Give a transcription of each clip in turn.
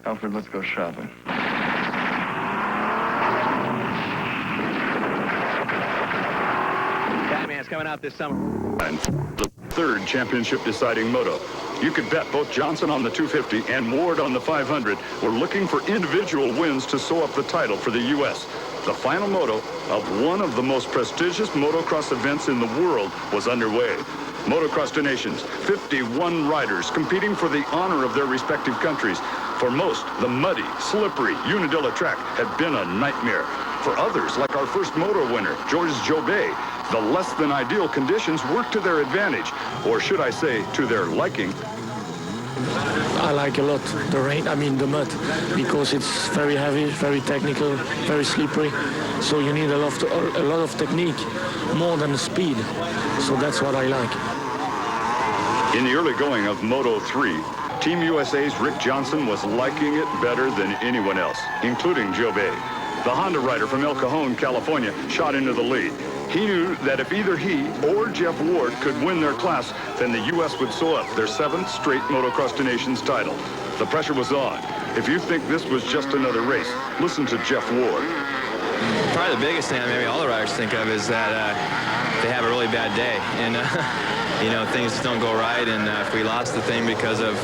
Alfred, let's go shopping. Batman's coming out this summer. And the third championship deciding moto. You could bet both Johnson on the 250 and Ward on the 500 were looking for individual wins to sew up the title for the U.S. The final moto of one of the most prestigious motocross events in the world was underway. Motocross Des Nations, 51 riders competing for the honor of their respective countries. For most, the muddy, slippery Unadilla track had been a nightmare. For others, like our first moto winner, Georges Jobet, the less than ideal conditions worked to their advantage, or should I say, to their liking. I like a lot the rain, the mud, because it's very heavy, very technical, very slippery. So you need a lot of technique, more than the speed. So that's what I like. In the early going of Moto 3, Team USA's Rick Johnson was liking it better than anyone else, including Jobet. The Honda rider from El Cajon, California, shot into the lead. He knew that if either he or Jeff Ward could win their class, then the U.S. would sew up their 7th straight Motocross Des Nations title. The pressure was on. If you think this was just another race, listen to Jeff Ward. Probably the biggest thing maybe all the riders think of is that they have a really bad day. And, things just don't go right. And if we lost the thing because of,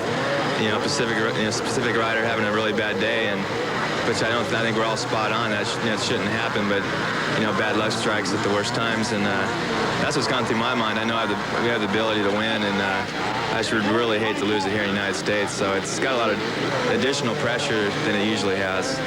specific rider having a really bad day, and which I think we're all spot on. That shouldn't happen, but bad luck strikes at the worst times, and that's what's gone through my mind. I know we have the ability to win, and I should really hate to lose it here in the United States. So it's got a lot of additional pressure than it usually has.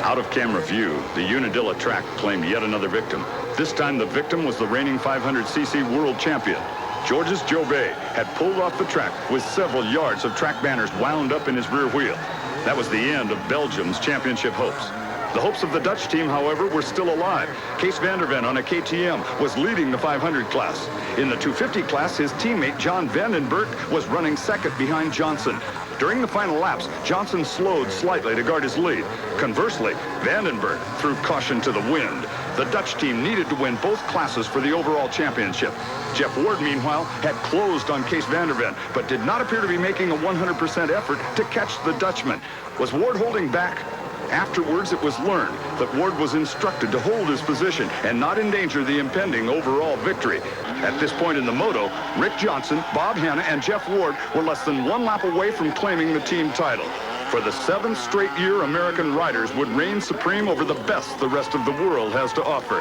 Out of camera view, the Unadilla track claimed yet another victim. This time the victim was the reigning 500cc world champion. Georges Jobet had pulled off the track with several yards of track banners wound up in his rear wheel. That was the end of Belgium's championship hopes. The hopes of the Dutch team, however, were still alive. Kees van der Ven on a KTM was leading the 500 class. In the 250 class, his teammate John Vandenberg was running second behind Johnson. During the final laps, Johnson slowed slightly to guard his lead. Conversely, Vandenberg threw caution to the wind. The Dutch team needed to win both classes for the overall championship. Jeff Ward, meanwhile, had closed on Kees van der Ven, but did not appear to be making a 100% effort to catch the Dutchman. Was Ward holding back? Afterwards, it was learned that Ward was instructed to hold his position and not endanger the impending overall victory. At this point in the moto, Rick Johnson, Bob Hanna, and Jeff Ward were less than one lap away from claiming the team title. For the 7th straight year, American riders would reign supreme over the best the rest of the world has to offer.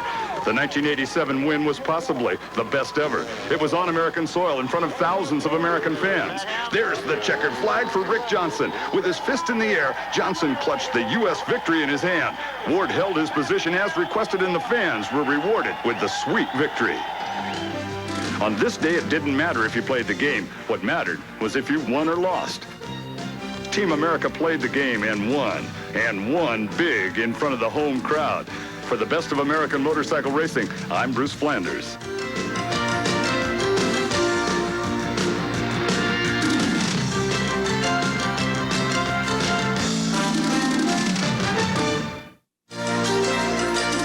The 1987 win was possibly the best ever. It was on American soil in front of thousands of American fans. There's the checkered flag for Rick Johnson. With his fist in the air, Johnson clutched the U.S. victory in his hand. Ward held his position as requested, and the fans were rewarded with the sweet victory. On this day, it didn't matter if you played the game. What mattered was if you won or lost. Team America played the game and won big in front of the home crowd. For the best of American motorcycle racing, I'm Bruce Flanders.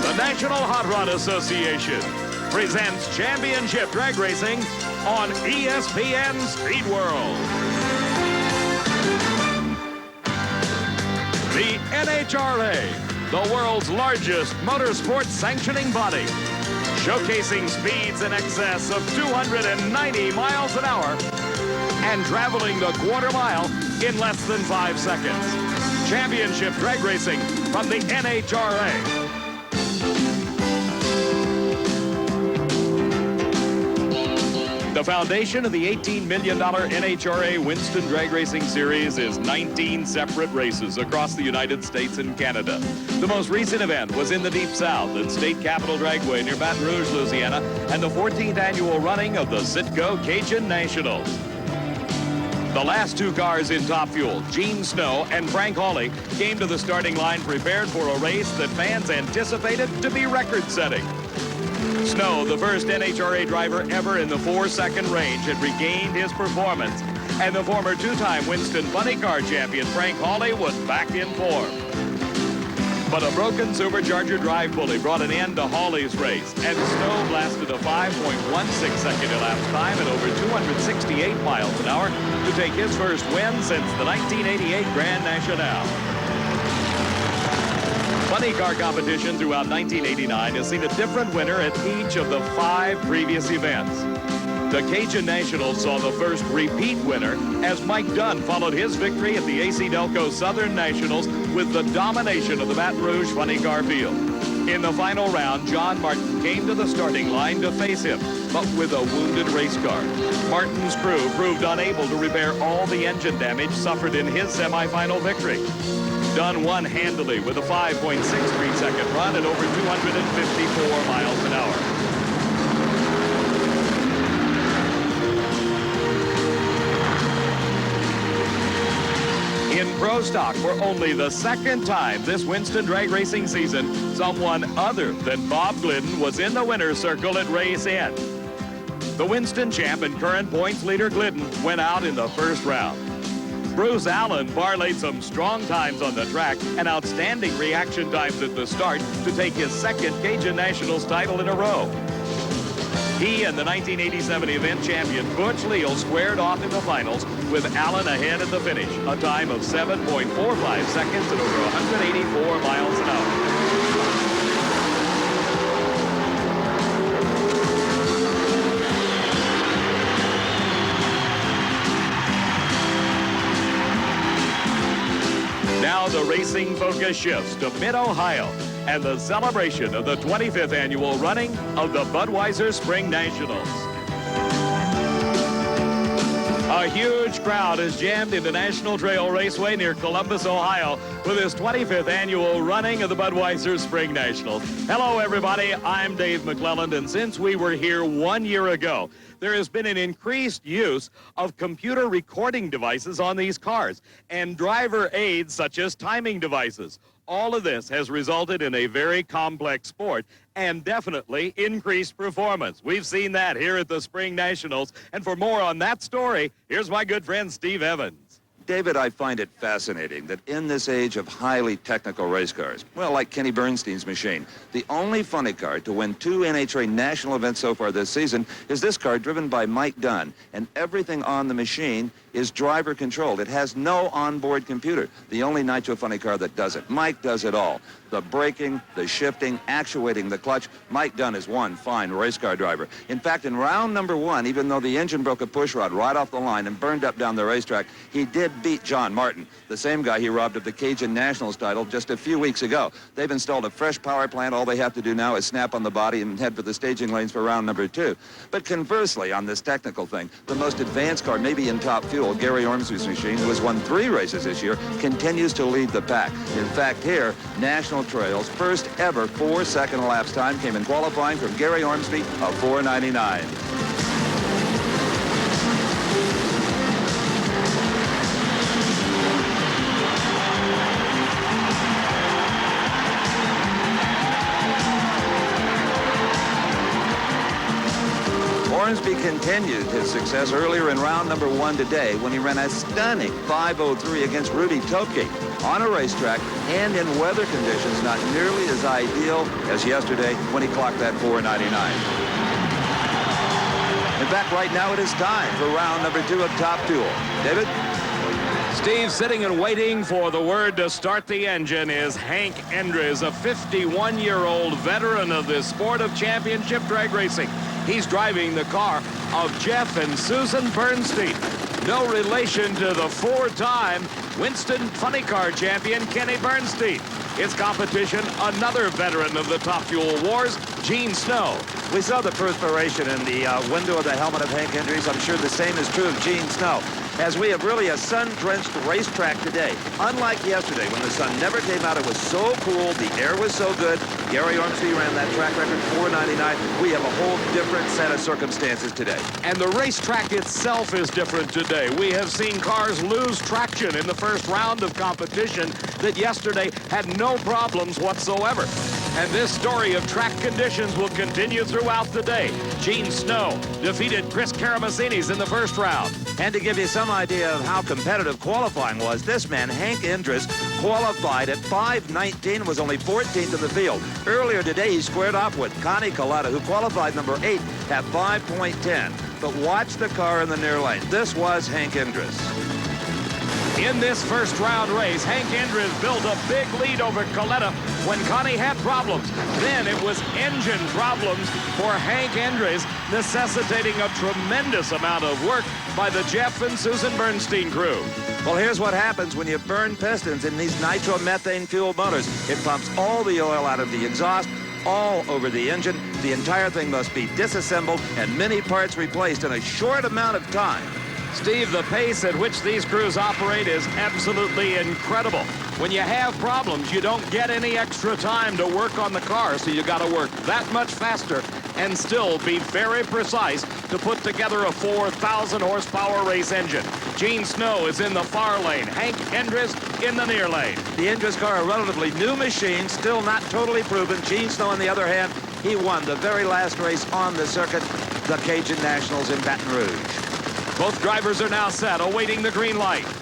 The National Hot Rod Association presents Championship Drag Racing on ESPN Speed World. The NHRA, the world's largest motorsport sanctioning body, showcasing speeds in excess of 290 miles an hour and traveling the quarter mile in less than 5 seconds. Championship Drag Racing from the NHRA. The foundation of the $18 million NHRA Winston Drag Racing Series is 19 separate races across the United States and Canada. The most recent event was in the Deep South at State Capitol Dragway near Baton Rouge, Louisiana, and the 14th annual running of the Citgo Cajun Nationals. The last two cars in Top Fuel, Gene Snow and Frank Hawley, came to the starting line prepared for a race that fans anticipated to be record-setting. Snow, the first NHRA driver ever in the 4-second range, had regained his performance, and the former two-time Winston Funny Car champion Frank Hawley was back in form. But a broken supercharger drive pulley brought an end to Hawley's race, and Snow blasted a 5.16 second elapsed time at over 268 miles an hour to take his first win since the 1988 Grand National. Funny car competition throughout 1989 has seen a different winner at each of the 5 previous events. The Cajun Nationals saw the first repeat winner as Mike Dunn followed his victory at the AC Delco Southern Nationals with the domination of the Baton Rouge funny car field. In the final round, John Martin came to the starting line to face him, but with a wounded race car. Martin's crew proved unable to repair all the engine damage suffered in his semifinal victory. Dunn won handily with a 5.63 second run at over 254 miles an hour. In Pro Stock, for only the second time this Winston drag racing season, someone other than Bob Glidden was in the winner's circle at race end. The Winston champ and current points leader Glidden went out in the first round. Bruce Allen parlayed some strong times on the track and outstanding reaction times at the start to take his second Cajun Nationals title in a row. He and the 1987 event champion Butch Leal squared off in the finals with Allen ahead at the finish, a time of 7.45 seconds at over 184 miles an hour. Now the racing focus shifts to Mid-Ohio and the celebration of the 25th annual running of the Budweiser Spring Nationals. A huge crowd is jammed into National Trail Raceway near Columbus, Ohio, for this 25th annual running of the Budweiser Spring Nationals. Hello, everybody. I'm Dave McClelland, and since we were here 1 year ago, there has been an increased use of computer recording devices on these cars and driver aids such as timing devices. All of this has resulted in a very complex sport and definitely increased performance. We've seen that here at the Spring Nationals. And for more on that story, here's my good friend Steve Evans. David, I find it fascinating that in this age of highly technical race cars, well, like Kenny Bernstein's machine, the only funny car to win 2 NHRA national events so far this season is this car driven by Mike Dunn, and everything on the machine is driver controlled. It has no onboard computer. The only Nitro funny car that does it. Mike does it all. The braking, the shifting, actuating the clutch. Mike Dunn is one fine race car driver. In fact, in round number 1, even though the engine broke a push rod right off the line and burned up down the racetrack, he did beat John Martin, the same guy he robbed of the Cajun Nationals title just a few weeks ago. They've installed a fresh power plant. All they have to do now is snap on the body and head for the staging lanes for round number 2. But conversely, on this technical thing, the most advanced car, maybe in top fuel, Gary Ormsby's machine, who has won 3 races this year, continues to lead the pack. In fact, here, National Trail's first ever 4-second elapsed time came in qualifying from Gary Ormsby of 4:99. Ormsby continued his success earlier in round number 1 today when he ran a stunning 5:03 against Rudy Topke on a racetrack and in weather conditions not nearly as ideal as yesterday when he clocked that 4:99. In fact, right now it is time for round number 2 of Top Fuel. David? Steve, sitting and waiting for the word to start the engine is Hank Endres, a 51-year-old veteran of this sport of championship drag racing. He's driving the car of Jeff and Susan Bernstein. No relation to the 4-time Winston Funny Car champion, Kenny Bernstein. His competition, another veteran of the Top Fuel Wars, Gene Snow. We saw the perspiration in the window of the helmet of Hank Endres. I'm sure the same is true of Gene Snow, as we have really a sun-drenched racetrack today. Unlike yesterday, when the sun never came out, it was so cool, the air was so good. Gary Ormsby ran that track record 4:99. We have a whole different set of circumstances today. And the racetrack itself is different today. We have seen cars lose traction in the first round of competition that yesterday had no problems whatsoever. And this story of track conditions will continue throughout the day. Gene Snow defeated Chris Karamazini's in the first round. And to give you some idea of how competitive qualifying was, this man, Hank Indris, qualified at 5:19, was only 14th in the field. Earlier today, he squared off with Connie Collada, who qualified number 8 at 5.10. But watch the car in the near lane. This was Hank Indris. In this first round race, Hank Indris built a big lead over Colletta when Connie had problems. Then it was engine problems for Hank Indris, necessitating a tremendous amount of work by the Jeff and Susan Bernstein crew. Well, here's what happens when you burn pistons in these nitromethane fueled motors. It pumps all the oil out of the exhaust, all over the engine. The entire thing must be disassembled and many parts replaced in a short amount of time. Steve, the pace at which these crews operate is absolutely incredible. When you have problems, you don't get any extra time to work on the car, so you got to work that much faster and still be very precise to put together a 4,000 horsepower race engine. Gene Snow is in the far lane, Hank Indris in the near lane. The Indris car, a relatively new machine, still not totally proven. Gene Snow, on the other hand, he won the very last race on the circuit, the Cajun Nationals in Baton Rouge. Both drivers are now set, awaiting the green light. And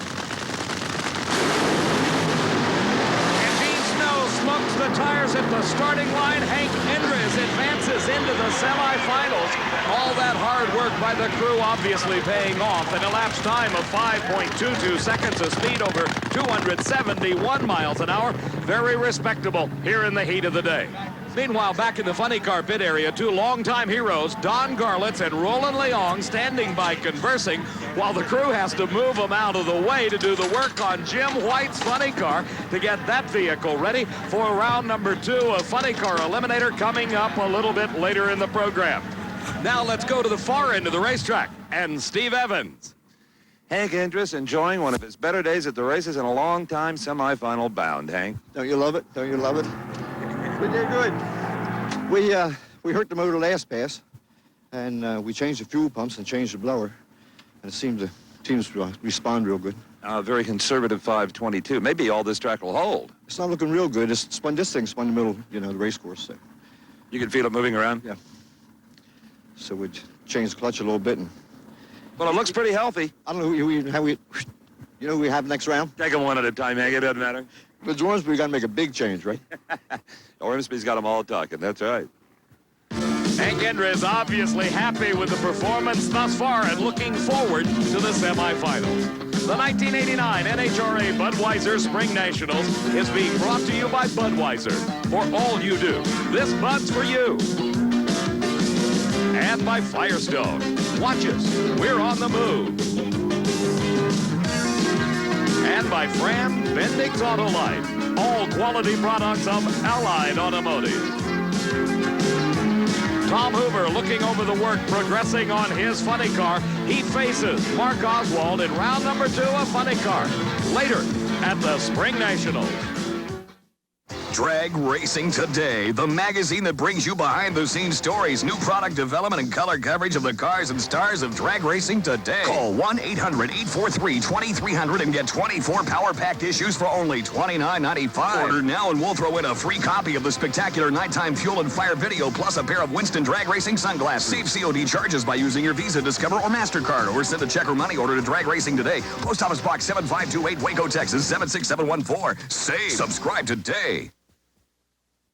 Gene Snow smokes the tires at the starting line. Hank Indris advances into the semifinals. All that hard work by the crew obviously paying off. An elapsed time of 5.22 seconds, a speed over 271 miles an hour. Very respectable here in the heat of the day. Meanwhile, back in the funny car pit area, two longtime heroes, Don Garlitz and Roland Leong, standing by conversing, while the crew has to move them out of the way to do the work on Jim White's funny car to get that vehicle ready for round number 2 of Funny Car Eliminator coming up a little bit later in the program. Now let's go to the far end of the racetrack and Steve Evans. Hank Indris enjoying one of his better days at the races in a long time semifinal bound, Hank. Don't you love it? Don't you love it? We did good. We hurt the motor last pass, and we changed the fuel pumps and changed the blower, and it seems to respond real good. Very conservative 522. Maybe all this track will hold. It's not looking real good. This thing spun in the middle, the race course. So. You can feel it moving around? Yeah. So we changed the clutch a little bit. Well, it looks pretty healthy. I don't know who we have next round? Take them one at a time, Hank. It doesn't matter. But Ormsby, we got to make a big change, right? Ormsby's got them all talking. That's right. Hank Indris obviously happy with the performance thus far and looking forward to the semifinals. The 1989 NHRA Budweiser Spring Nationals is being brought to you by Budweiser. For all you do, this Bud's for you. And by Firestone. Watch us. We're on the move. And by Fran Bendix Auto Life. All quality products of Allied Automotive. Tom Hoover looking over the work, progressing on his funny car. He faces Mark Oswald in round number 2 of funny car. Later at the Spring Nationals. Drag Racing Today, the magazine that brings you behind-the-scenes stories, new product development, and color coverage of the cars and stars of drag racing today. Call 1-800-843-2300 and get 24 power-packed issues for only $29.95. Order now and we'll throw in a free copy of the spectacular nighttime fuel and fire video, plus a pair of Winston Drag Racing sunglasses. Save COD charges by using your Visa, Discover, or MasterCard, or send a check or money order to Drag Racing Today. Post Office Box 7528, Waco, Texas, 76714. Save. Subscribe today.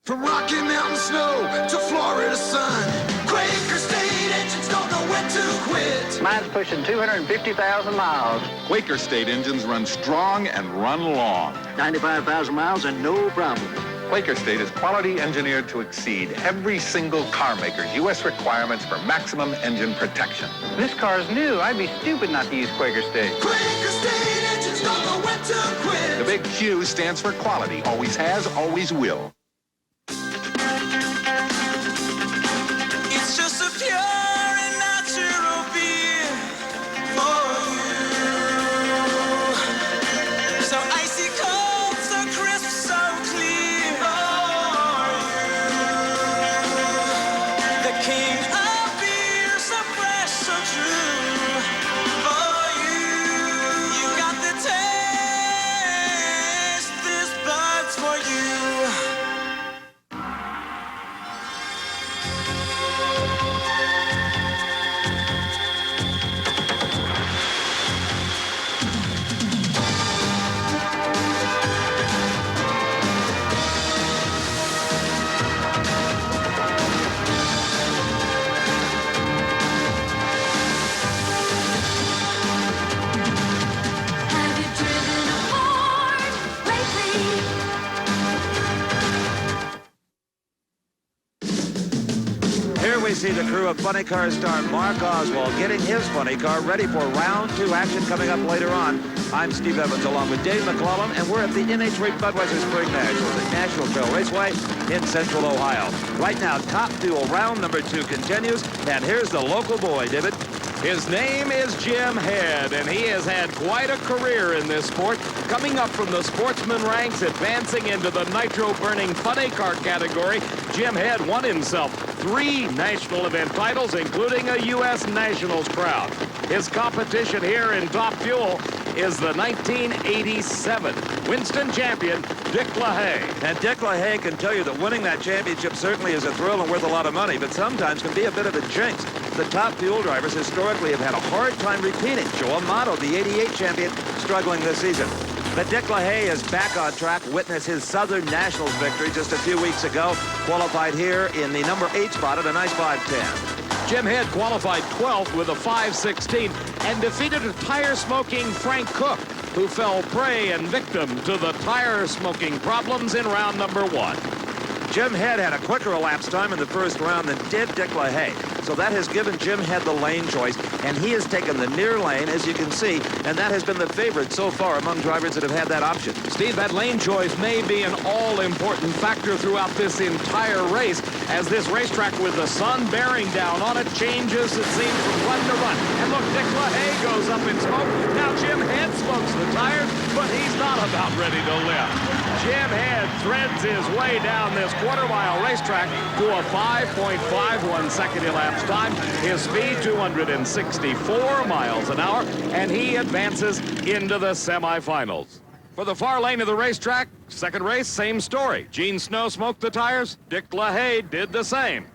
From Rocky Mountain snow to Florida sun, Quaker State engines don't know when to quit. Mine's pushing 250,000 miles. Quaker State engines run strong and run long. 95,000 miles and no problem. Quaker State is quality engineered to exceed every single car maker's U.S. requirements for maximum engine protection. This car's new. I'd be stupid not to use Quaker State. Quaker State engines don't know when to quit. The big Q stands for quality. Always has, always will. It's just a pure and natural beer for you. So icy cold, so crisp, so clear for you. The king of beer, so fresh, so true for you. You got the taste, this Bud's for you. see the crew of funny car star Mark Oswald getting his funny car ready for round 2 action coming up later on. I'm Steve Evans along with Dave McClellan, and we're at the NHRA Budweiser Spring Nationals at National Trail Raceway in Central Ohio. Right now, top duel round number 2 continues, and here's the local boy, David. His name is Jim Head, and he has had quite a career in this sport, coming up from the Sportsman ranks, advancing into the nitro-burning funny car category. Jim Head won himself 3 national event titles, including a U.S. Nationals crown. His competition here in Top Fuel is the 1987 Winston champion, Dick LaHaye. And Dick LaHaye can tell you that winning that championship certainly is a thrill and worth a lot of money, but sometimes can be a bit of a jinx. The top fuel drivers historically have had a hard time repeating. Joe Amato, the 88 champion, struggling this season. But Dick LaHaye is back on track. Witness his Southern Nationals victory just a few weeks ago. Qualified here in the number 8 spot at a nice 5:10. Jim Head qualified 12th with a 5:16 and defeated a tire-smoking Frank Cook, who fell prey and victim to the tire-smoking problems in round number 1. Jim Head had a quicker elapsed time in the first round than did Dick LaHaye. So that has given Jim Head the lane choice, and he has taken the near lane, as you can see, and that has been the favorite so far among drivers that have had that option. Steve, that lane choice may be an all-important factor throughout this entire race, as this racetrack with the sun bearing down on it changes, it seems, from run to run. And look, Dick LaHaye goes up in smoke. Now Jim Head smokes the tires, but he's not about ready to lift. Jim Head threads his way down this quarter-mile racetrack to a 5.51 second elapsed time. His speed, 264 miles an hour, and he advances into the semifinals. For the far lane of the racetrack, second race, same story. Gene Snow smoked the tires. Dick LaHaye did the same.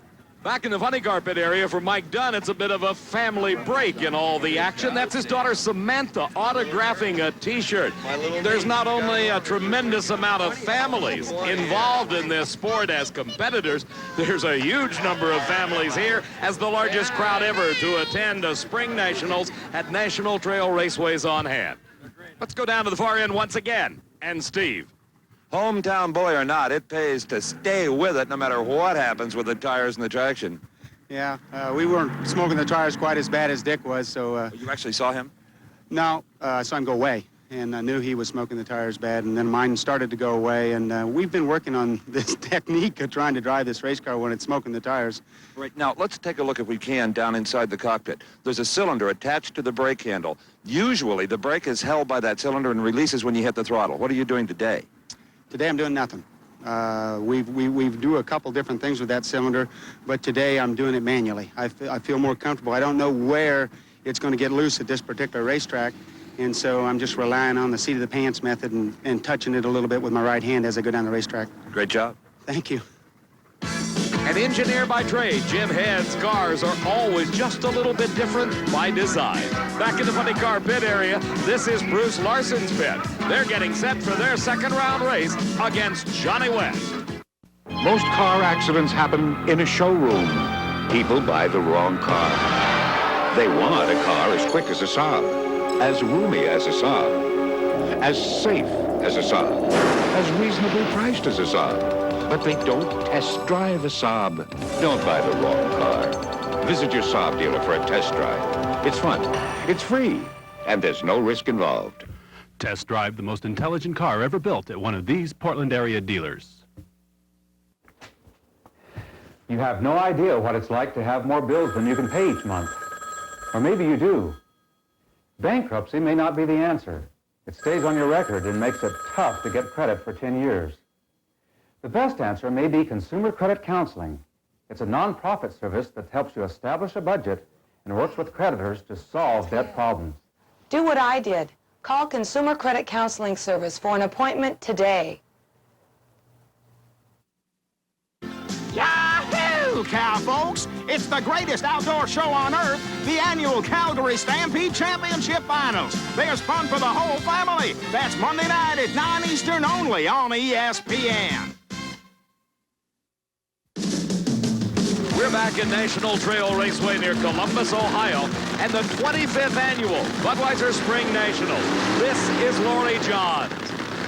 Back in the funny car pit area for Mike Dunn, it's a bit of a family break in all the action. That's his daughter Samantha autographing a T-shirt. There's not only a tremendous amount of families involved in this sport as competitors, there's a huge number of families here as the largest crowd ever to attend a Spring Nationals at National Trail Raceways on hand. Let's go down to the far end once again. And Steve. Hometown boy or not, it pays to stay with it no matter what happens with the tires and the traction. Yeah, we weren't smoking the tires quite as bad as Dick was, so... You actually saw him? No, I saw him go away, and I knew he was smoking the tires bad, and then mine started to go away, and we've been working on this technique of trying to drive this race car when it's smoking the tires. Right, now let's take a look, if we can, down inside the cockpit. There's a cylinder attached to the brake handle. Usually the brake is held by that cylinder and releases when you hit the throttle. What are you doing today? Today I'm doing nothing. We do a couple different things with that cylinder, but today I'm doing it manually. I feel more comfortable. I don't know where it's going to get loose at this particular racetrack, and so I'm just relying on the seat of the pants method and touching it a little bit with my right hand as I go down the racetrack. Great job. Thank you. An engineer by trade, Jim Head's cars are always just a little bit different by design. Back in the funny car pit area, this is Bruce Larson's pit. They're getting set for their second round race against Johnny West. Most car accidents happen in a showroom. People buy the wrong car. They want a car as quick as a Saab, as roomy as a Saab, as safe as a Saab, as reasonably priced as a Saab. But they don't test drive a Saab. Don't buy the wrong car. Visit your Saab dealer for a test drive. It's fun, it's free, and there's no risk involved. Test drive the most intelligent car ever built at one of these Portland area dealers. You have no idea what it's like to have more bills than you can pay each month. Or maybe you do. Bankruptcy may not be the answer. It stays on your record and makes it tough to get credit for 10 years. The best answer may be Consumer Credit Counseling. It's a non-profit service that helps you establish a budget and works with creditors to solve debt problems. Do what I did. Call Consumer Credit Counseling Service for an appointment today. Yahoo, cowfolks! It's the greatest outdoor show on earth, the annual Calgary Stampede Championship Finals. There's fun for the whole family. That's Monday night at 9 Eastern only on ESPN. We're back in National Trail Raceway near Columbus, Ohio, and the 25th annual Budweiser Spring Nationals. This is Lori Johns,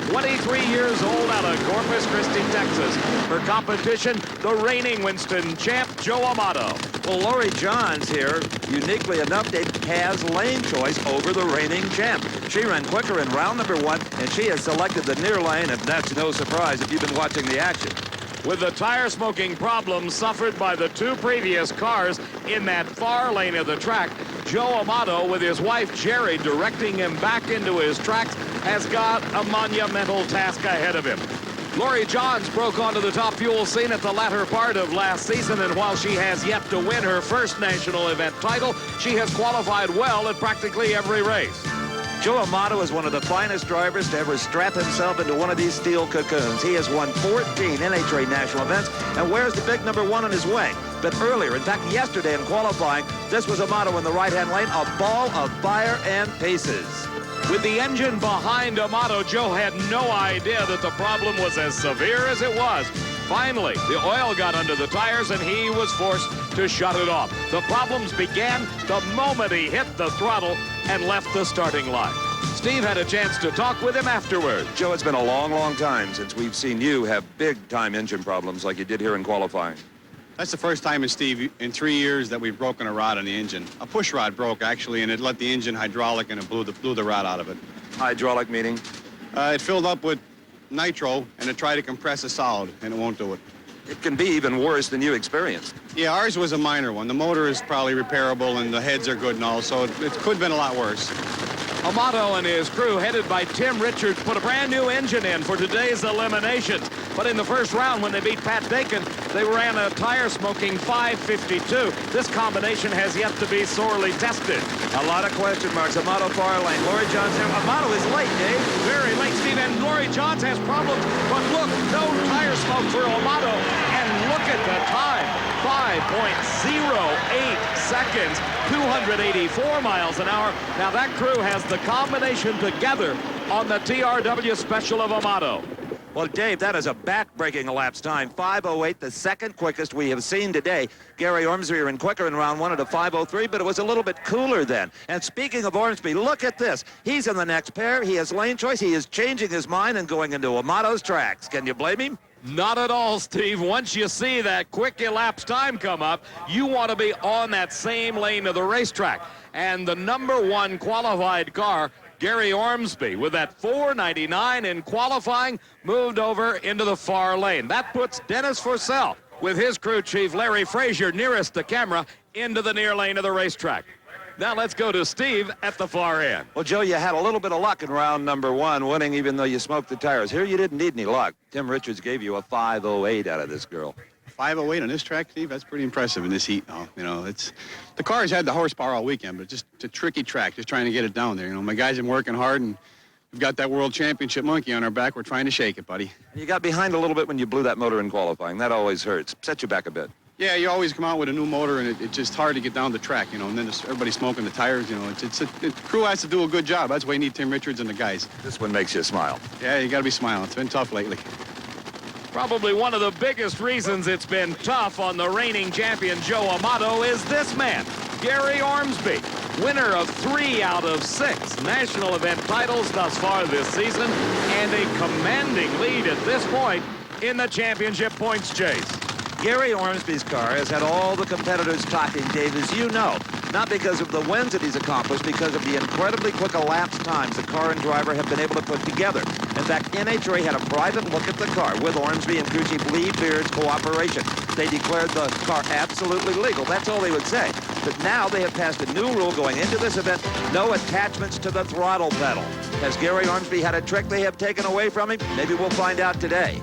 23 years old, out of Corpus Christi, Texas. Her competition, the reigning Winston champ, Joe Amato. Well, Lori Johns here, uniquely enough, Dave, has lane choice over the reigning champ. She ran quicker in round number 1, and she has selected the near lane, and that's no surprise if you've been watching the action. With the tire smoking problems suffered by the 2 previous cars in that far lane of the track, Joe Amato, with his wife Jerry directing him back into his tracks, has got a monumental task ahead of him. Lori Johns broke onto the Top Fuel scene at the latter part of last season, and while she has yet to win her first national event title, she has qualified well at practically every race. Joe Amato is one of the finest drivers to ever strap himself into one of these steel cocoons. He has won 14 NHRA national events and wears the big number 1 on his wing. But earlier, in fact yesterday in qualifying, this was Amato in the right-hand lane, a ball of fire and pieces. With the engine behind Amato, Joe had no idea that the problem was as severe as it was. Finally, the oil got under the tires and he was forced to shut it off. The problems began the moment he hit the throttle and left the starting line. Steve had a chance to talk with him afterward. Joe, it's been a long, long time since we've seen you have big-time engine problems like you did here in qualifying. That's the first time, Steve, in 3 years that we've broken a rod on the engine. A push rod broke, actually, and it let the engine hydraulic, and it blew the rod out of it. Hydraulic meaning? It filled up with nitro, and it tried to compress a solid, and it won't do it. It can be even worse than you experienced. Yeah, ours was a minor one. The motor is probably repairable, and the heads are good and all, so it could have been a lot worse. Amato and his crew, headed by Tim Richards, put a brand new engine in for today's eliminations. But in the first round, when they beat Pat Dakin, they ran a tire-smoking 552. This combination has yet to be sorely tested. A lot of question marks. Amato far lane. Lori Johns. Amato is late, Dave. Very late, Steve. And Lori Johns has problems. But look, no tire smoke for Amato. And look at the time. 5.08 seconds, 284 miles an hour. Now that crew has the combination together on the TRW special of Amato. Well, Dave, that is a back-breaking elapsed time. 5:08, the second quickest we have seen today. Gary Ormsby ran quicker in round 1 at a 5:03, but it was a little bit cooler then. And speaking of Ormsby, look at this. He's in the next pair. He has lane choice. He is changing his mind and going into Amato's tracks. Can you blame him? Not at all, Steve. Once you see that quick elapsed time come up, you want to be on that same lane of the racetrack. And the number 1 qualified car, Gary Ormsby, with that 4.99 in qualifying, moved over into the far lane. That puts Dennis Forssell, with his crew chief Larry Frazier nearest the camera, into the near lane of the racetrack. Now let's go to Steve at the far end. Well, Joe, you had a little bit of luck in round number 1, winning even though you smoked the tires. Here you didn't need any luck. Tim Richards gave you a 5:08 out of this girl. 5:08 on this track, Steve, that's pretty impressive in this heat. You know, the car's had the horsepower all weekend, but just a tricky track, just trying to get it down there. You know, my guys have been working hard, and we've got that world championship monkey on our back. We're trying to shake it, buddy. You got behind a little bit when you blew that motor in qualifying. That always hurts. Set you back a bit. Yeah, you always come out with a new motor, and it's just hard to get down the track, you know, and then everybody's smoking the tires, you know. The crew has to do a good job. That's why you need Tim Richards and the guys. This one makes you smile. Yeah, you got to be smiling. It's been tough lately. Probably one of the biggest reasons it's been tough on the reigning champion Joe Amato is this man, Gary Ormsby, winner of 3 out of 6 national event titles thus far this season, and a commanding lead at this point in the championship points chase. Gary Ormsby's car has had all the competitors talking, Dave, as you know. Not because of the wins that he's accomplished, because of the incredibly quick elapsed times the car and driver have been able to put together. In fact, NHRA had a private look at the car with Ormsby and crew chief Lee Beard's cooperation. They declared the car absolutely legal. That's all they would say. But now they have passed a new rule going into this event, no attachments to the throttle pedal. Has Gary Ormsby had a trick they have taken away from him? Maybe we'll find out today.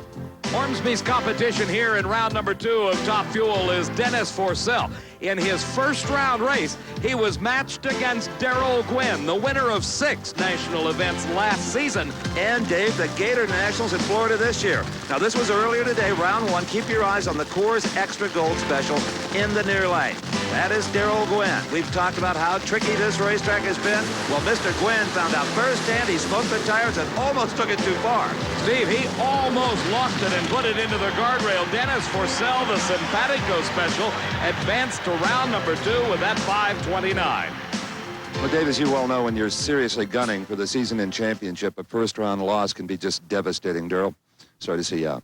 Ormsby's competition here in round number 2 of Top Fuel is Dennis Forssell. In his first round race, he was matched against Darrell Gwynn, the winner of 6 national events last season. And Dave, the Gator Nationals in Florida this year. Now this was earlier today, round 1. Keep your eyes on the Coors Extra Gold Special in the near lane. That is Darrell Gwynn. We've talked about how tricky this racetrack has been. Well, Mr. Gwynn found out firsthand he smoked the tires and almost took it too far. Steve, he almost lost it and put it into the guardrail. Dennis Forssell, the Simpatico Special, advanced to round number 2 with that 5:29. Well, Dave, as you well know, when you're seriously gunning for the season-end championship, a first-round loss can be just devastating. Darrell, sorry to see you out.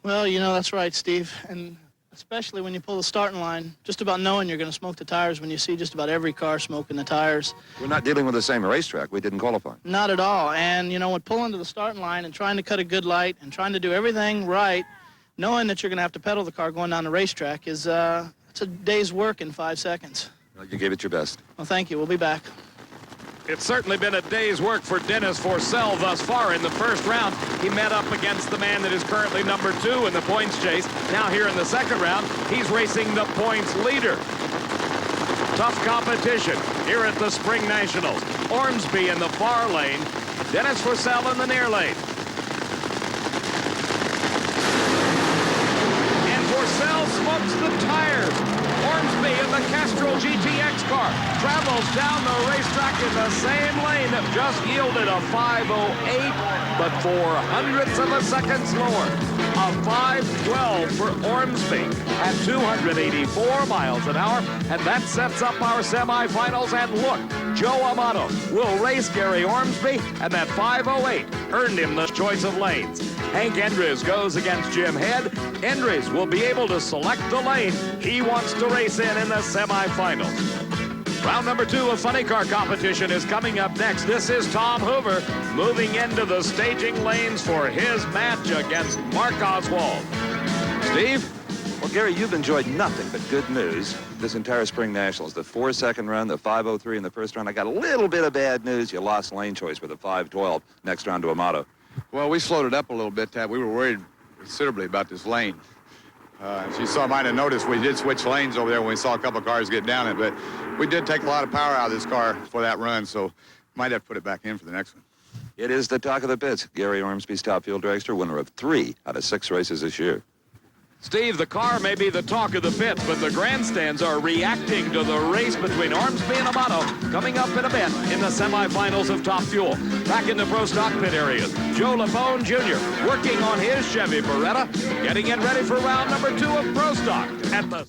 Well, you know, that's right, Steve. And especially when you pull the starting line, just about knowing you're going to smoke the tires when you see just about every car smoking the tires. We're not dealing with the same racetrack. We didn't qualify. Not at all. And, you know, when pulling to the starting line and trying to cut a good light and trying to do everything right, knowing that you're going to have to pedal the car going down the racetrack is it's a day's work in 5 seconds. Well, you gave it your best. Well, thank you. We'll be back. It's certainly been a day's work for Dennis Forssell thus far in the first round. He met up against the man that is currently number 2 in the points chase. Now here in the second round, he's racing the points leader. Tough competition here at the Spring Nationals. Ormsby in the far lane, Dennis Forssell in the near lane. And Forssell smokes the tires. Ormsby in the Castrol GTX car travels down the racetrack in the same lane that just yielded a 5:08, but 400ths of a second slower. A 5:12 for Ormsby at 284 miles an hour, and that sets up our semifinals. And look, Joe Amato will race Gary Ormsby, and that 5:08 earned him the choice of lanes. Hank Endres goes against Jim Head. Endres will be able to select the lane he wants to race in the semifinals. Round number 2 of funny car competition is coming up next. This is Tom Hoover moving into the staging lanes for his match against Mark Oswald. Steve? Well, Gary, you've enjoyed nothing but good news this entire Spring Nationals. The 4-second run, the 5:03 in the first round. I got a little bit of bad news. You lost lane choice with a 5:12 next round to Amato. Well, we slowed it up a little bit, Tab. We were worried considerably about this lane. As you saw, might have noticed, we did switch lanes over there when we saw a couple of cars get down it, but we did take a lot of power out of this car for that run, so might have to put it back in for the next one. It is the talk of the pits. Gary Ormsby's top fuel dragster, winner of 3 out of 6 races this year. Steve, the car may be the talk of the pit, but the grandstands are reacting to the race between Ormsby and Amato coming up in a bit in the semifinals of Top Fuel. Back in the pro stock pit areas, Joe Lapone Jr. working on his Chevy Beretta, getting it ready for round number 2 of pro stock at the...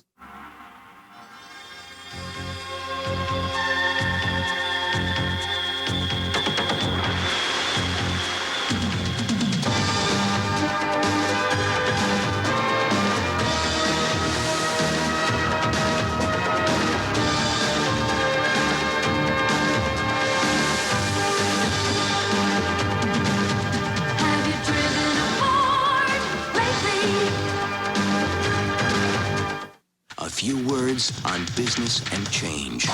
A few words on business and change.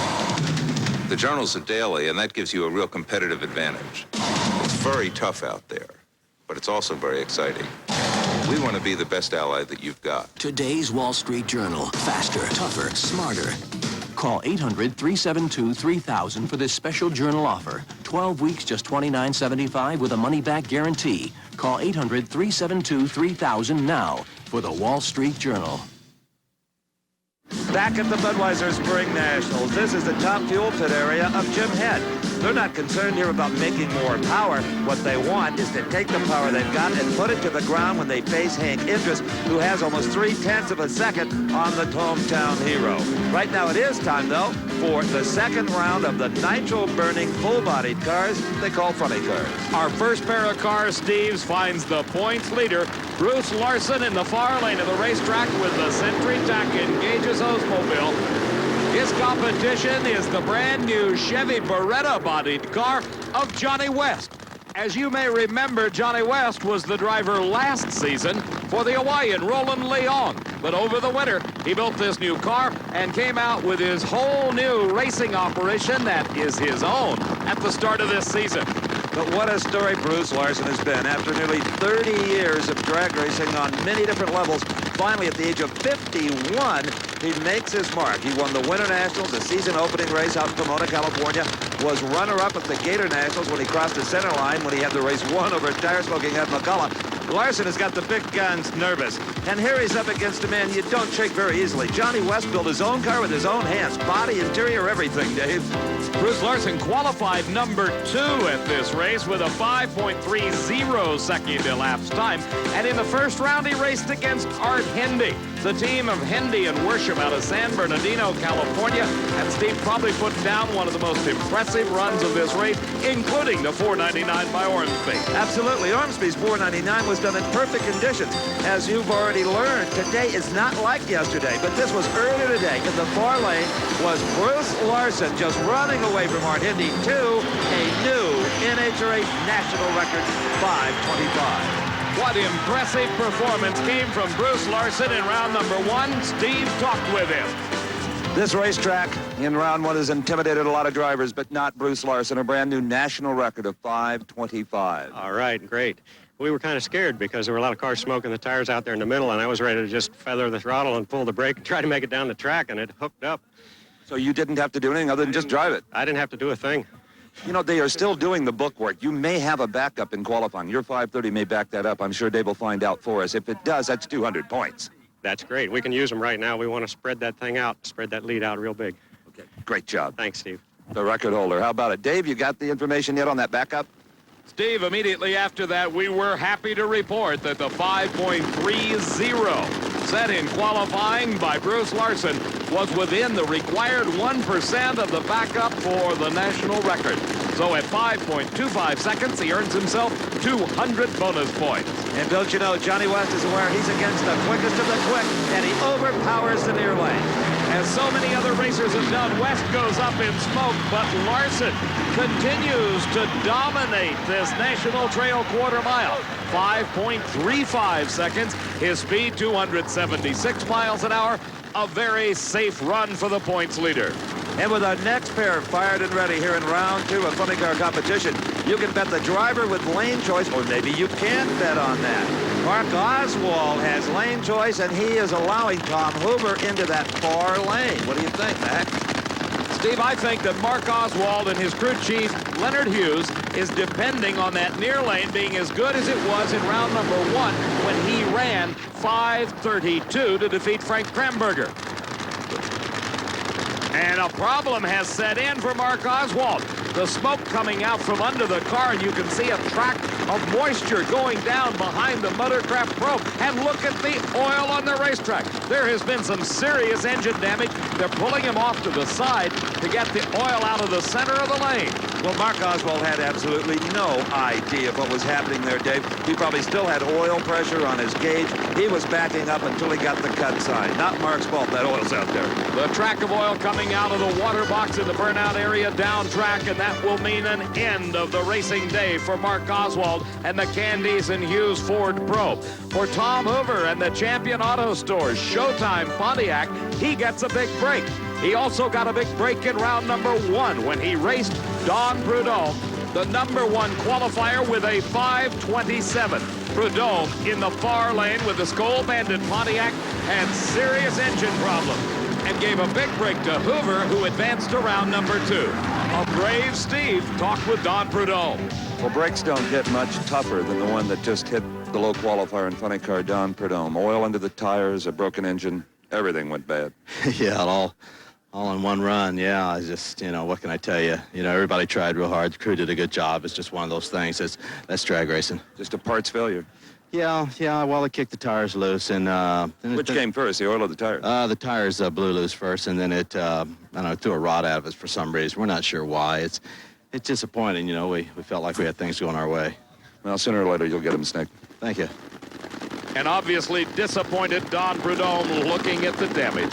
The journal's a daily, and that gives you a real competitive advantage. It's very tough out there, but it's also very exciting. We want to be the best ally that you've got. Today's Wall Street Journal. Faster, tougher, smarter. Call 800-372-3000 for this special Journal offer. 12 weeks, just $29.75 with a money-back guarantee. Call 800-372-3000 now for the Wall Street Journal. Back at the Budweiser Spring Nationals, this is the top fuel pit area of Jim Head. They're not concerned here about making more power. What they want is to take the power they've got and put it to the ground when they face Hank Endres, who has almost 0.3 of a second on the hometown hero. Right now it is time, though, for the second round of the nitro-burning, full-bodied cars they call funny cars. Our first pair of cars, Steve's, finds the points leader, Bruce Larson, in the far lane of the racetrack with the Sentry Tack engages Oldsmobile. His competition is the brand new Chevy Beretta-bodied car of Johnny West. As you may remember, Johnny West was the driver last season for the Hawaiian Roland Leong. But over the winter, he built this new car and came out with his whole new racing operation that is his own at the start of this season. But what a story Bruce Larson has been. After nearly 30 years of drag racing on many different levels, finally at the age of 51, he makes his mark. He won the Winter Nationals, the season opening race out in Pomona, California, was runner-up at the Gator Nationals when he crossed the center line when he had the race won over tire-smoking Ed McCullough. Larson has got the big guns nervous. And here he's up against a man you don't shake very easily. Johnny West built his own car with his own hands. Body, interior, everything, Dave. Bruce Larson qualified number 2 at this race with a 5.30 second elapsed time. And in the first round, he raced against Art Hendy, the team of Hendy and Worsham out of San Bernardino, California. And Steve probably put down one of the most impressive runs of this race, including the 499 by Ormsby. Absolutely. Ormsby's 499 was done in perfect conditions. As you've already already learned today is not like yesterday, but this was earlier today. In the far lane was Bruce Larson just running away from Art Hindi to a new NHRA national record, 5:25. What impressive performance came from Bruce Larson in round number 1. Steve talked with him. This racetrack in round 1 has intimidated a lot of drivers, but not Bruce Larson, a brand new national record of 5:25. All right, great. We were kind of scared because there were a lot of cars smoking the tires out there in the middle, and I was ready to just feather the throttle and pull the brake and try to make it down the track, and it hooked up. So you didn't have to do anything other than just drive it? I didn't have to do a thing. You know, they are still doing the book work. You may have a backup in qualifying. Your 5:30 may back that up. I'm sure Dave will find out for us. If it does, that's 200 points. That's great. We can use them right now. We want to spread that thing out, spread that lead out real big. Okay, great job. Thanks, Steve. The record holder. How about it? Dave, you got the information yet on that backup? Steve, immediately after that, we were happy to report that the 5.30 set in qualifying by Bruce Larson was within the required 1% of the backup for the national record. So at 5.25 seconds, he earns himself 200 bonus points. And don't you know, Johnny West is aware he's against the quickest of the quick, and he overpowers the near lane. As so many other racers have done, West goes up in smoke, but Larson continues to dominate this national trail quarter mile. 5.35 seconds, his speed 276 miles an hour, a very safe run for the points leader. And with our next pair fired and ready here in round 2 of funny car competition, you can bet the driver with lane choice, or maybe you can't bet on that. Mark Oswald has lane choice, and he is allowing Tom Hoover into that far lane. What do you think, Mac? Steve, I think that Mark Oswald and his crew chief, Leonard Hughes, is depending on that near lane being as good as it was in round number 1 when he ran 5:32 to defeat Frank Kramberger. And a problem has set in for Mark Oswald. The smoke coming out from under the car, and you can see a track of moisture going down behind the Motorcraft probe. And look at the oil on the racetrack. There has been some serious engine damage. They're pulling him off to the side to get the oil out of the center of the lane. Well, Mark Oswald had absolutely no idea of what was happening there, Dave. He probably still had oil pressure on his gauge. He was backing up until he got the cut sign. Not Mark's fault, that oil's out there. The track of oil coming out of the water box in the burnout area down track, and that will mean an end of the racing day for Mark Oswald and the Candies and Hughes Ford Probe. For Tom Hoover and the Champion Auto Stores Showtime Pontiac, he gets a big break. He also got a big break in round number 1 when he raced Don Prudhomme, the number 1 qualifier, with a 5:27. Prudhomme in the far lane with the Skoal Bandit Pontiac had serious engine problems and gave a big break to Hoover, who advanced to round number 2. A brave Steve talked with Don Prudhomme. Well, brakes don't get much tougher than the one that just hit the low qualifier in funny car Don Prudhomme. Oil under the tires, a broken engine, everything went bad. Yeah, all in one run. Yeah, I just, what can I tell you? Everybody tried real hard. The crew did a good job. It's just one of those things. That's drag racing. Just a parts failure. Yeah. Well, they kicked the tires loose, and which came first, the oil or the tires? The tires blew loose first, and then it, threw a rod out of it for some reason. We're not sure why. It's disappointing. We felt like we had things going our way. Well, sooner or later you'll get them, Snick. Thank you. And obviously disappointed Don Prudhomme looking at the damage.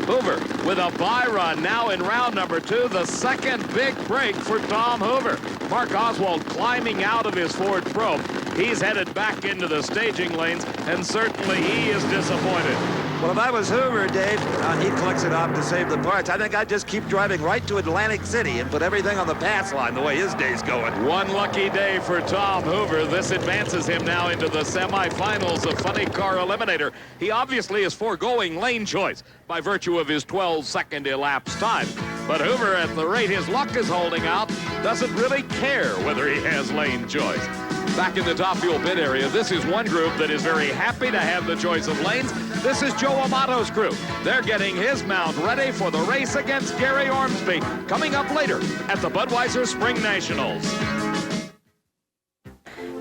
Hoover with a bye run now in round number 2, the second big break for Tom Hoover. Mark Oswald climbing out of his Ford Probe. He's headed back into the staging lanes, and certainly he is disappointed. Well, if I was Hoover, Dave, he collects it off to save the parts. I think I'd just keep driving right to Atlantic City and put everything on the pass line the way his day's going. One lucky day for Tom Hoover. This advances him now into the semifinals of Funny Car Eliminator. He obviously is foregoing lane choice by virtue of his 12-second elapsed time. But Hoover, at the rate his luck is holding out, doesn't really care whether he has lane choice. Back in the Top Fuel pit area, this is one group that is very happy to have the choice of lanes. This is Joe Amato's crew. They're getting his mount ready for the race against Gary Ormsby, coming up later at the Budweiser Spring Nationals.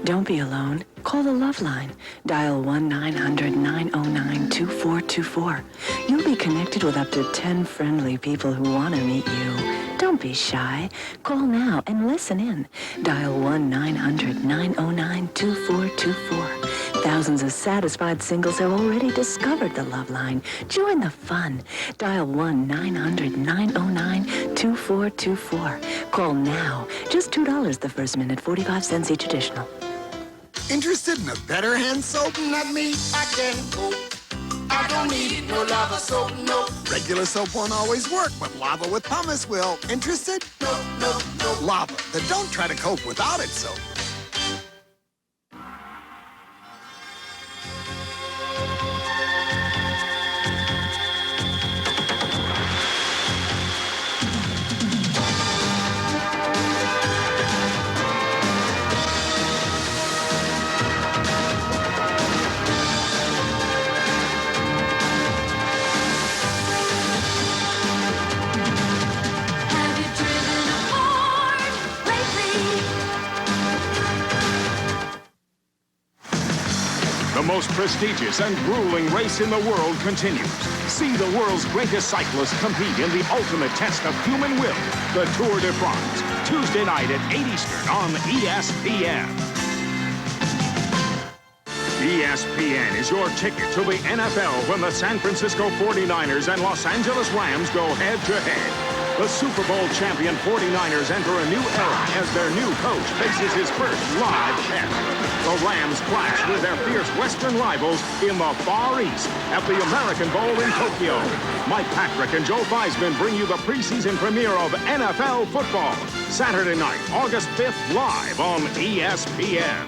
Don't be alone. Call the Love Line. Dial 1-900-909-2424. You'll be connected with up to 10 friendly people who want to meet you. Don't be shy. Call now and listen in. Dial 1-900-909-2424. Thousands of satisfied singles have already discovered the Love Line. Join the fun. Dial 1-900-909-2424. Call now. Just $2 the first minute, 45 cents each additional. Interested in a better hand soap? Not me, I can cope. I don't need no lava soap, no. Regular soap won't always work, but lava with pumice will. Interested? No, no, no. Lava, then don't try to cope without it soap. The most prestigious and grueling race in the world continues. See the world's greatest cyclists compete in the ultimate test of human will, the Tour de France, Tuesday night at 8 Eastern on ESPN. ESPN is your ticket to the NFL when the San Francisco 49ers and Los Angeles Rams go head-to-head. The Super Bowl champion 49ers enter a new era as their new coach faces his first live test. The Rams clash with their fierce Western rivals in the Far East at the American Bowl in Tokyo. Mike Patrick and Joe Theismann bring you the preseason premiere of NFL football. Saturday night, August 5th, live on ESPN.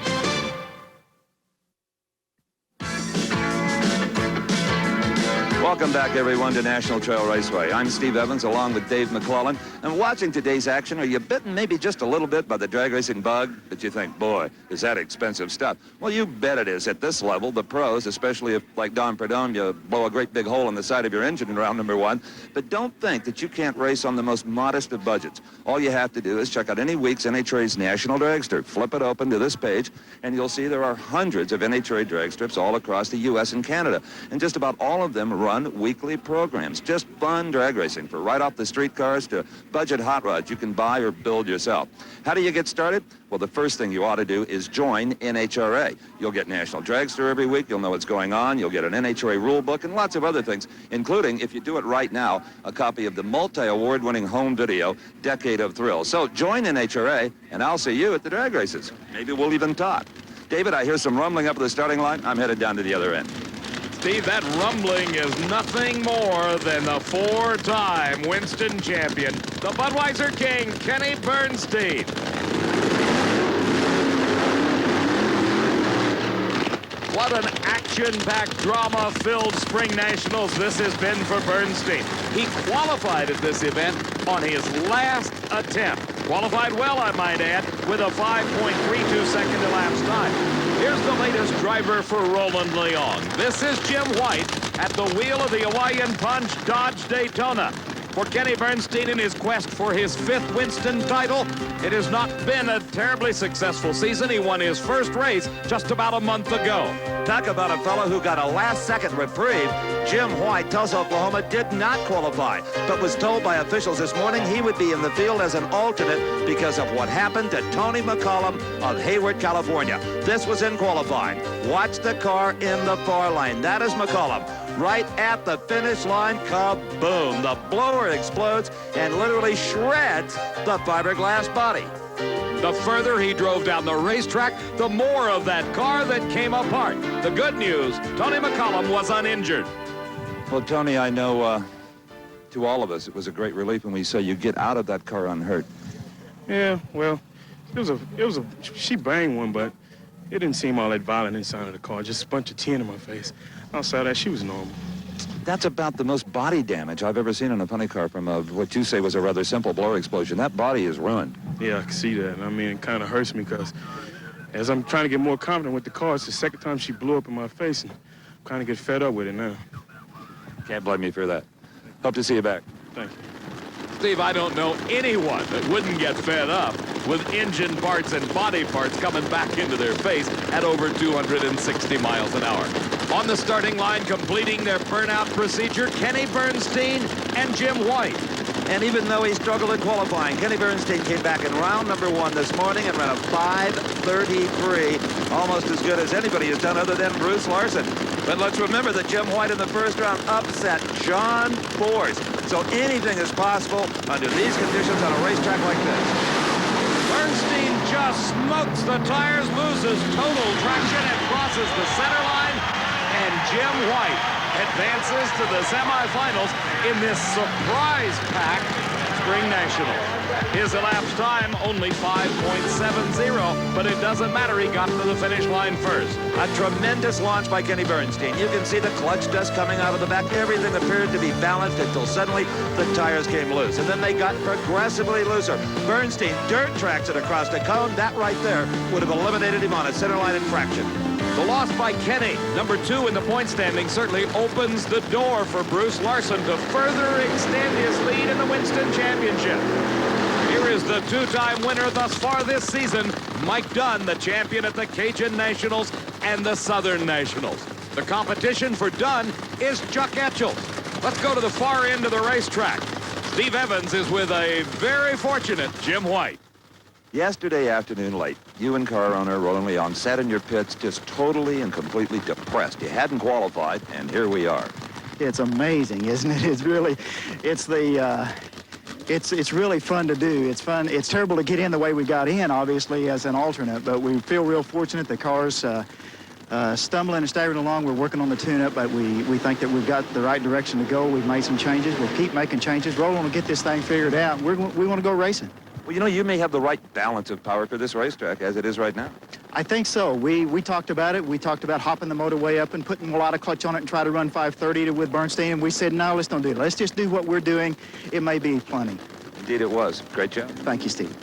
Welcome back, everyone, to National Trail Raceway. I'm Steve Evans, along with Dave McClellan. And watching today's action, are you bitten maybe just a little bit by the drag racing bug? But you think, boy, is that expensive stuff? Well, you bet it is. At this level, the pros, especially if, like Don Perdome, you blow a great big hole in the side of your engine in round number 1. But don't think that you can't race on the most modest of budgets. All you have to do is check out any week's NHRA's National Dragster. Flip it open to this page, and you'll see there are hundreds of NHRA drag strips all across the U.S. and Canada. And just about all of them run weekly programs. Just fun drag racing, for right off the street cars to budget hot rods you can buy or build yourself. How do you get started? Well, the first thing you ought to do is join NHRA. You'll get National Dragster every week. You'll know what's going on. You'll get an NHRA rule book and lots of other things, including, if you do it right now, a copy of the multi-award-winning home video, Decade of Thrills. So join NHRA, and I'll see you at the drag races. Maybe we'll even talk. David, I hear some rumbling up at the starting line. I'm headed down to the other end. Steve, that rumbling is nothing more than the 4-time Winston champion, the Budweiser King, Kenny Bernstein. What an action-packed, drama-filled Spring Nationals this has been for Bernstein. He qualified at this event on his last attempt. Qualified well, I might add, with a 5.32 second elapsed time. Here's the latest driver for Roland Leong. This is Jim White at the wheel of the Hawaiian Punch Dodge Daytona. For Kenny Bernstein in his quest for his 5th Winston title, it has not been a terribly successful season. He won his first race just about a month ago. Talk about a fellow who got a last-second reprieve. Jim White, Tulsa, Oklahoma, did not qualify, but was told by officials this morning he would be in the field as an alternate because of what happened to Tony McCollum of Hayward, California. This was in qualifying. Watch the car in the far lane. That is McCollum. Right at the finish line, kaboom. The blower explodes and literally shreds the fiberglass body. The further he drove down the racetrack, the more of that car that came apart. The good news, Tony McCollum was uninjured. Well, Tony, I know to all of us it was a great relief when we saw you get out of that car unhurt. Yeah, well, it was a she banged one, but it didn't seem all that violent inside of the car. Just a bunch of tin in my face. Outside that, she was normal. That's about the most body damage I've ever seen in a funny car from what you say was a rather simple blower explosion. That body is ruined. Yeah, I can see that. I mean, it kind of hurts me because as I'm trying to get more confident with the car, it's the second time she blew up in my face, and I'm kind of get fed up with it now. Can't blame me for that. Hope to see you back. Thank you. Steve, I don't know anyone that wouldn't get fed up with engine parts and body parts coming back into their face at over 260 miles an hour. On the starting line, completing their burnout procedure, Kenny Bernstein and Jim White. And even though he struggled in qualifying, Kenny Bernstein came back in round number 1 this morning and ran a 5:33, almost as good as anybody has done other than Bruce Larson. But let's remember that Jim White in the first round upset John Force. So anything is possible under these conditions on a racetrack like this. Bernstein just smokes the tires, loses total traction, and crosses the center line. And Jim White advances to the semifinals in this surprise pack Spring Nationals. His elapsed time only 5.70, but it doesn't matter. He got to the finish line first. A tremendous launch by Kenny Bernstein. You can see the clutch dust coming out of the back. Everything appeared to be balanced until suddenly the tires came loose. And then they got progressively looser. Bernstein dirt tracks it across the cone. That right there would have eliminated him on a center line infraction. The loss by Kenny, number 2 in the point standing, certainly opens the door for Bruce Larson to further extend his lead in the Winston Championship. Here is the 2-time winner thus far this season, Mike Dunn, the champion at the Cajun Nationals and the Southern Nationals. The competition for Dunn is Chuck Etchell. Let's go to the far end of the racetrack. Steve Evans is with a very fortunate Jim White. Yesterday afternoon late, you and car owner Roland Leon sat in your pits just totally and completely depressed. You hadn't qualified, and here we are. It's amazing, isn't it? It's really, it's really fun to do. It's fun. It's terrible to get in the way we got in, obviously, as an alternate, but we feel real fortunate. The car's stumbling and staggering along. We're working on the tune-up, but we think that we've got the right direction to go. We've made some changes. We'll keep making changes. Roland will get this thing figured out. We want to go racing. Well, you know, you may have the right balance of power for this racetrack as it is right now. I think so. We talked about it. We talked about hopping the motor way up and putting a lot of clutch on it and try to run 530 with Bernstein. And we said, no, let's don't do it. Let's just do what we're doing. It may be plenty. Indeed it was. Great job. Thank you, Steve.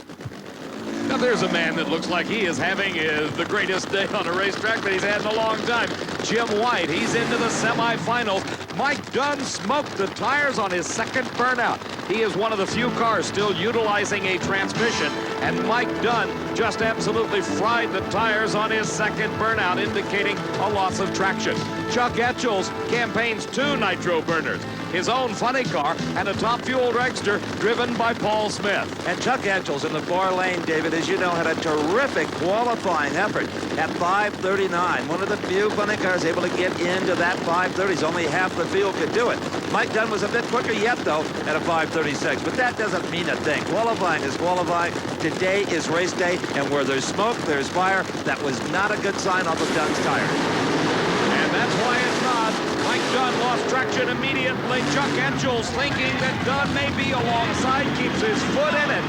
Now there's a man that looks like he is having the greatest day on a racetrack that he's had in a long time. Jim White, he's into the semifinals. Mike Dunn smoked the tires on his second burnout. He is one of the few cars still utilizing a transmission, and Mike Dunn just absolutely fried the tires on his second burnout, indicating a loss of traction. Chuck Etchell's campaigns 2 nitro burners, his own funny car, and a top-fuel dragster driven by Paul Smith. And Chuck Etchell's in the far lane, David, as you know, had a terrific qualifying effort at 5:39. One of the few funny cars able to get into that 5:30s. Only half the field could do it. Mike Dunn was a bit quicker yet, though, at a 5:36. But that doesn't mean a thing. Qualifying is qualifying. Today is race day, and where there's smoke, there's fire. That was not a good sign off of Dunn's tires. And that's why it's not. Mike Dunn lost traction immediately. Chuck Etchell's thinking that Dunn may be alongside, keeps his foot in it,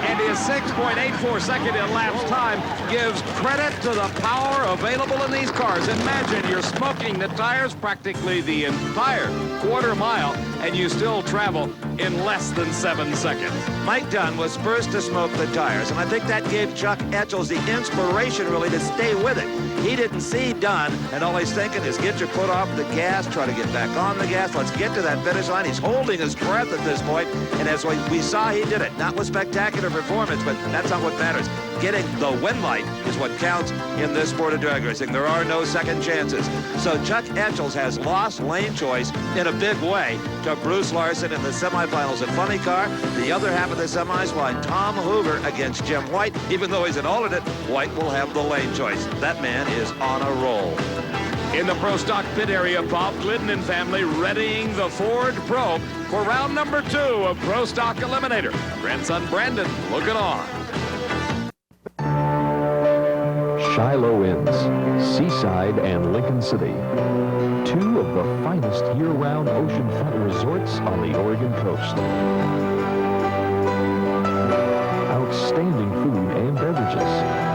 and his 6.84 second elapsed time gives credit to the power available in these cars. Imagine you're smoking the tires practically the entire quarter mile, and you still travel in less than 7 seconds. Mike Dunn was first to smoke the tires, and I think that gave Chuck Etchell's the inspiration, really, to stay with it. He didn't see Dunn, and all he's thinking is get your foot off the gas, try to get back on the gas. Let's get to that finish line. He's holding his breath at this point, and as we saw, he did it. Not with spectacular performance, but that's not what matters. Getting the win light is what counts in this sport of drag racing. There are no second chances. So Chuck Etchell's has lost lane choice in a big way to Bruce Larson in the semifinals of funny car. The other half of the semis line, Tom Hoover against Jim White. Even though he's an alternate, White will have the lane choice. That man is on a roll. In the Pro Stock pit area, Bob Glidden and family readying the Ford Pro for round number 2 of Pro Stock Eliminator. Grandson Brandon looking on. Shiloh Inns, Seaside and Lincoln City. 2 of the finest year-round oceanfront resorts on the Oregon coast. Outstanding food and beverages.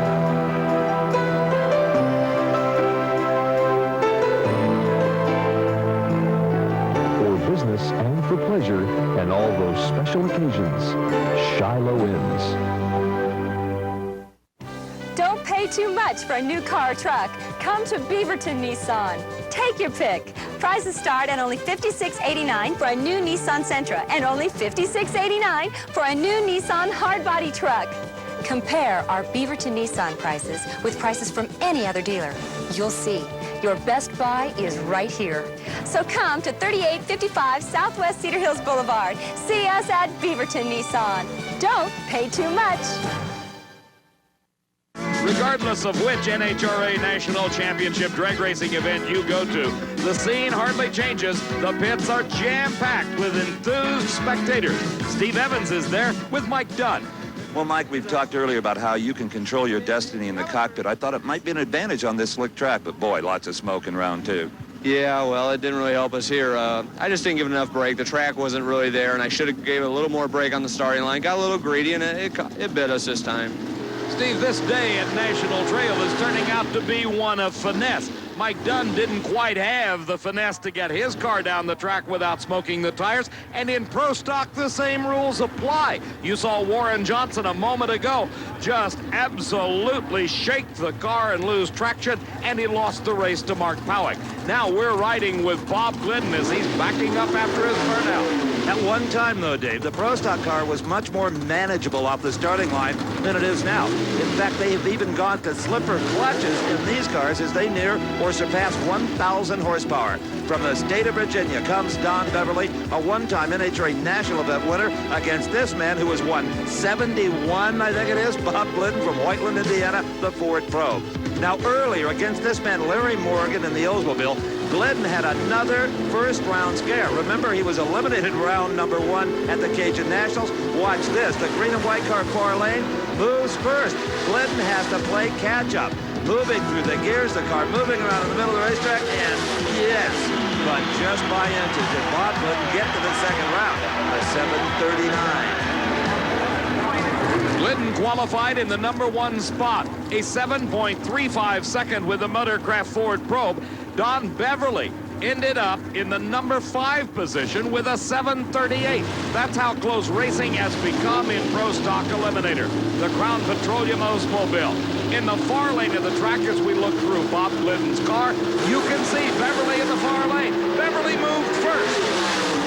Business and for pleasure and all those special occasions. Shiloh Inns. Don't pay too much for a new car or truck. Come to Beaverton Nissan. Take your pick. Prices start at only $56.89 for a new Nissan Sentra and only $56.89 for a new Nissan hardbody truck. Compare our Beaverton Nissan prices with prices from any other dealer. You'll see Your best buy is right here. So come to 3855 Southwest Cedar Hills Boulevard. See us at Beaverton Nissan. Don't pay too much. Regardless of which NHRA National Championship drag racing event you go to, the scene hardly changes. The pits are jam-packed with enthused spectators. Steve Evans is there with Mike Dunn. Well, Mike, we've talked earlier about how you can control your destiny in the cockpit. I thought it might be an advantage on this slick track, but boy, lots of smoke in round two. Yeah, well, it didn't really help us here. I just didn't give enough brake. The track wasn't really there, and I should have gave a little more brake on the starting line. Got a little greedy, and it bit us this time. Steve, this day at National Trail is turning out to be one of finesse. Mike Dunn didn't quite have the finesse to get his car down the track without smoking the tires, and in Pro Stock, the same rules apply. You saw Warren Johnson a moment ago just absolutely shake the car and lose traction, and he lost the race to Mark Powick. Now we're riding with Bob Glidden as he's backing up after his burnout. At one time, though, Dave, the Pro Stock car was much more manageable off the starting line than it is now. In fact, they have even gone to slipper clutches in these cars as they near or surpass 1,000 horsepower. From the state of Virginia comes Don Beverly, a one-time NHRA national event winner, against this man who has won 71, I think it is, Bob Glidden from Whiteland, Indiana, the Ford Probe. Now, earlier against this man, Larry Morgan in the Oldsmobile, Glidden had another first-round scare. Remember, he was eliminated round number 1 at the Cajun Nationals. Watch this. The green and white car far lane moves first. Glidden has to play catch-up. Moving through the gears, the car moving around in the middle of the racetrack, and yes, but just by inches did Bob Glidden get to the second round, a 7:39. Glidden qualified in the number 1 spot, a 7.35 second with the Motorcraft Ford Probe. Don Beverly ended up in the number 5 position with a 7:38. That's how close racing has become in Pro Stock Eliminator. The Crown Petroleum Oldsmobile. In the far lane of the track, as we look through Bob Glidden's car, you can see Beverly in the far lane. Beverly moved first.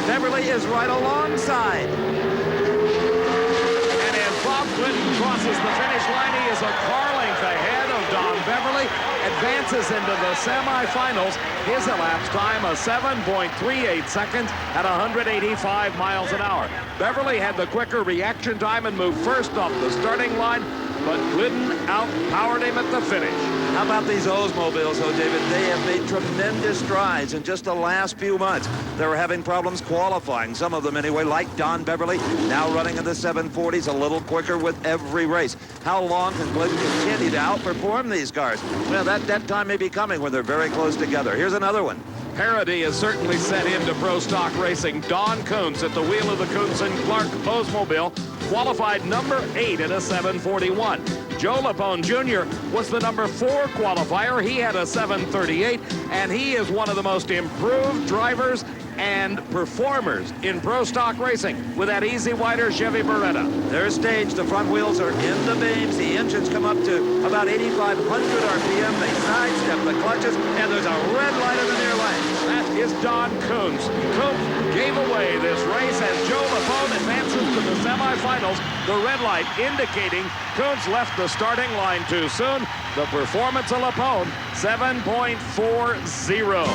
Beverly is right alongside. And as Bob Glidden crosses the finish line, he is a car length ahead of Don Beverly, advances into the semifinals. His elapsed time, a 7.38 seconds at 185 miles an hour. Beverly had the quicker reaction time and moved first off the starting line, but Glidden outpowered him at the finish. How about these Oldsmobiles, though, David? They have made tremendous strides in just the last few months. They were having problems qualifying, some of them anyway, like Don Beverly, now running in the 740s, a little quicker with every race. How long can Glidden continue to outperform these cars? Well, that time may be coming when they're very close together. Here's another one. Parity has certainly set into Pro Stock racing. Don Kuntz at the wheel of the Kuntz and Clark Oldsmobile qualified number 8 at a 7:41. Joe Lapone Jr. was the number 4 qualifier. He had a 7:38, and he is one of the most improved drivers and performers in Pro Stock racing with that easy wider Chevy Beretta. They're staged. The front wheels are in the beams. The engines come up to about 8,500 RPM. They sidestep the clutches, and there's a red light in the near lane. That is Don Kuntz. Kuntz gave away this race as Joe Lapone advances to the semifinals. The red light indicating Kuntz left the starting line too soon. The performance of Lapone, 7.40.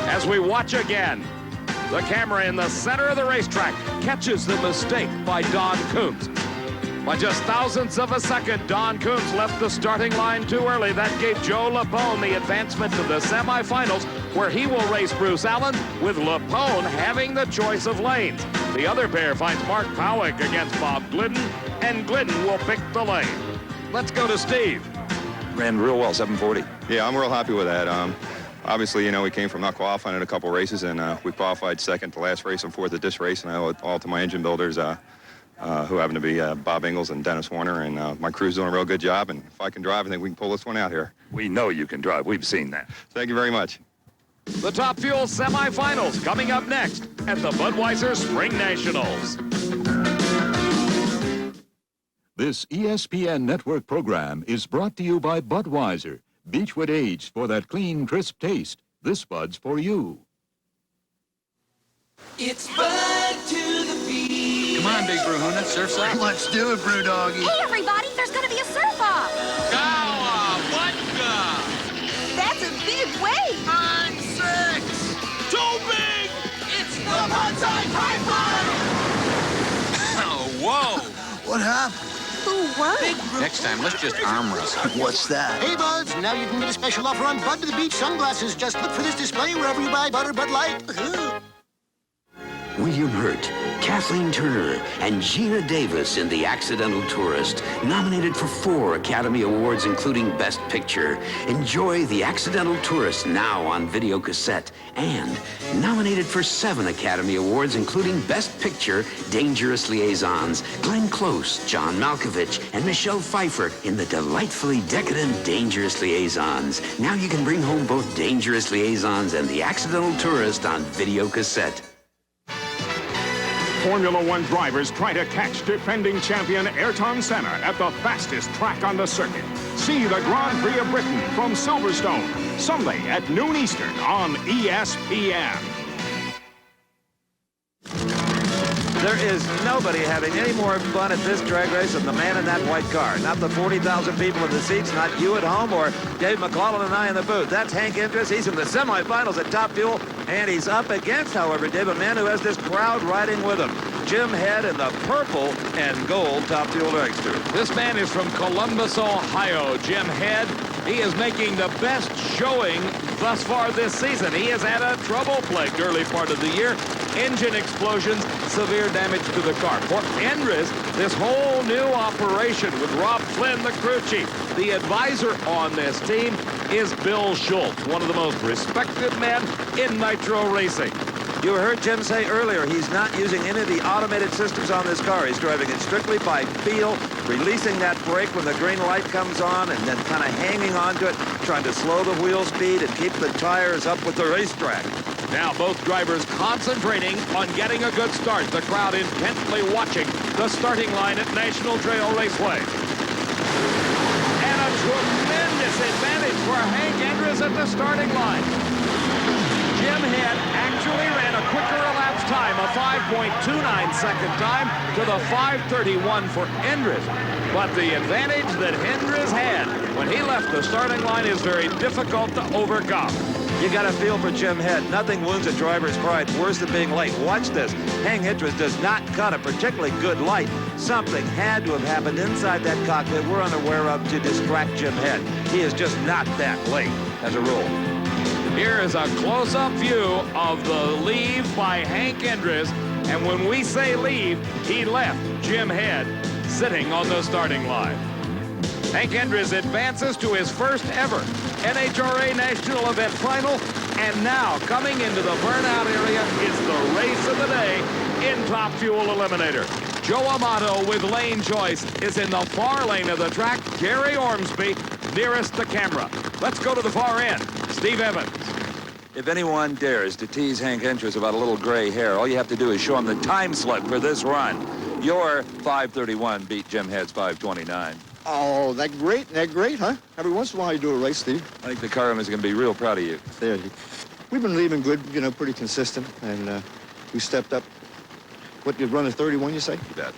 As we watch again, the camera in the center of the racetrack catches the mistake by Don Kuntz. By just thousandths of a second, Don Kuntz left the starting line too early. That gave Joe Lapone the advancement to the semifinals, where he will race Bruce Allen, with Lapone having the choice of lanes. The other pair finds Mark Powick against Bob Glidden, and Glidden will pick the lane. Let's go to Steve. Ran real well, 740. Yeah, I'm real happy with that. Obviously, you know, we came from not qualifying in a couple races, and we qualified second the last race and fourth at this race, and I owe it all to my engine builders, who happen to be Bob Ingles and Dennis Warner, and my crew's doing a real good job, and if I can drive, I think we can pull this one out here. We know you can drive. We've seen that. Thank you very much. The Top Fuel semifinals coming up next at the Budweiser Spring Nationals. This ESPN Network program is brought to you by Budweiser. Beechwood aged for that clean, crisp taste. This Bud's for you. It's Bud to the beat. Come on, Big Brewhuna, surf's up. Let's do it, Brew Doggy. Hey, everybody, there's going to be a surf-off. Cowabunga! That's a huh? Who won? Next time, let's just arm wrestle. What's that? Hey, buds, now you can get a special offer on Bud to the Beach sunglasses. Just look for this display wherever you buy Bud or Bud Light. William Hurt, Kathleen Turner, and Gina Davis in The Accidental Tourist, nominated for 4 Academy Awards, including Best Picture. Enjoy The Accidental Tourist now on video cassette, and nominated for 7 Academy Awards, including Best Picture, Dangerous Liaisons. Glenn Close, John Malkovich, and Michelle Pfeiffer in the delightfully decadent Dangerous Liaisons. Now you can bring home both Dangerous Liaisons and The Accidental Tourist on video cassette. Formula One drivers try to catch defending champion Ayrton Senna at the fastest track on the circuit. See the Grand Prix of Britain from Silverstone, Sunday at noon Eastern on ESPN. There is nobody having any more fun at this drag race than the man in that white car. Not the 40,000 people in the seats, not you at home or Dave McClellan and I in the booth. That's Hank Andrus. He's in the semifinals at Top Fuel, and he's up against, however, Dave, a man who has this crowd riding with him. Jim Head in the purple and gold Top Fuel dragster. This man is from Columbus, Ohio, Jim Head. He is making the best showing thus far this season. He has had a trouble-plagued early part of the year. Engine explosions, severe damage to the car. For Andrus, this whole new operation with Rob Flynn, the crew chief. The advisor on this team is Bill Schultz, one of the most respected men in nitro racing. You heard Jim say earlier he's not using any of the automated systems on this car. He's driving it strictly by feel, releasing that brake when the green light comes on, and then kind of hanging on to it, trying to slow the wheel speed and keep the tires up with the racetrack. Now both drivers concentrating on getting a good start. The crowd intently watching the starting line at National Trail Raceway. And a tremendous advantage for Hank Andrus at the starting line. Jim Head actually ran a quicker elapsed time, a 5.29 second time to the 5:31 for Andrus. But the advantage that Andrus had when he left the starting line is very difficult to overcome. You got to feel for Jim Head. Nothing wounds a driver's pride worse than being late. Watch this. Hank Andrus does not cut a particularly good light. Something had to have happened inside that cockpit we're unaware of to distract Jim Head. He is just not that late, as a rule. Here is a close-up view of the leave by Hank Andrus. And when we say leave, he left Jim Head sitting on the starting line. Hank Andrus advances to his first ever NHRA National Event Final, and now coming into the burnout area is the race of the day in Top Fuel Eliminator. Joe Amato with lane choice is in the far lane of the track. Gary Ormsby nearest the camera. Let's go to the far end. Steve Evans. If anyone dares to tease Hank Andrus about a little gray hair, all you have to do is show him the time slip for this run. Your 5:31 beat Jim Head's 5:29. Oh, that great, huh? Every once in a while you do a race, Steve. I think the car owners are going to be real proud of you. There, we've been leaving good, pretty consistent, and we stepped up. What, you run a 31, you say? You bet.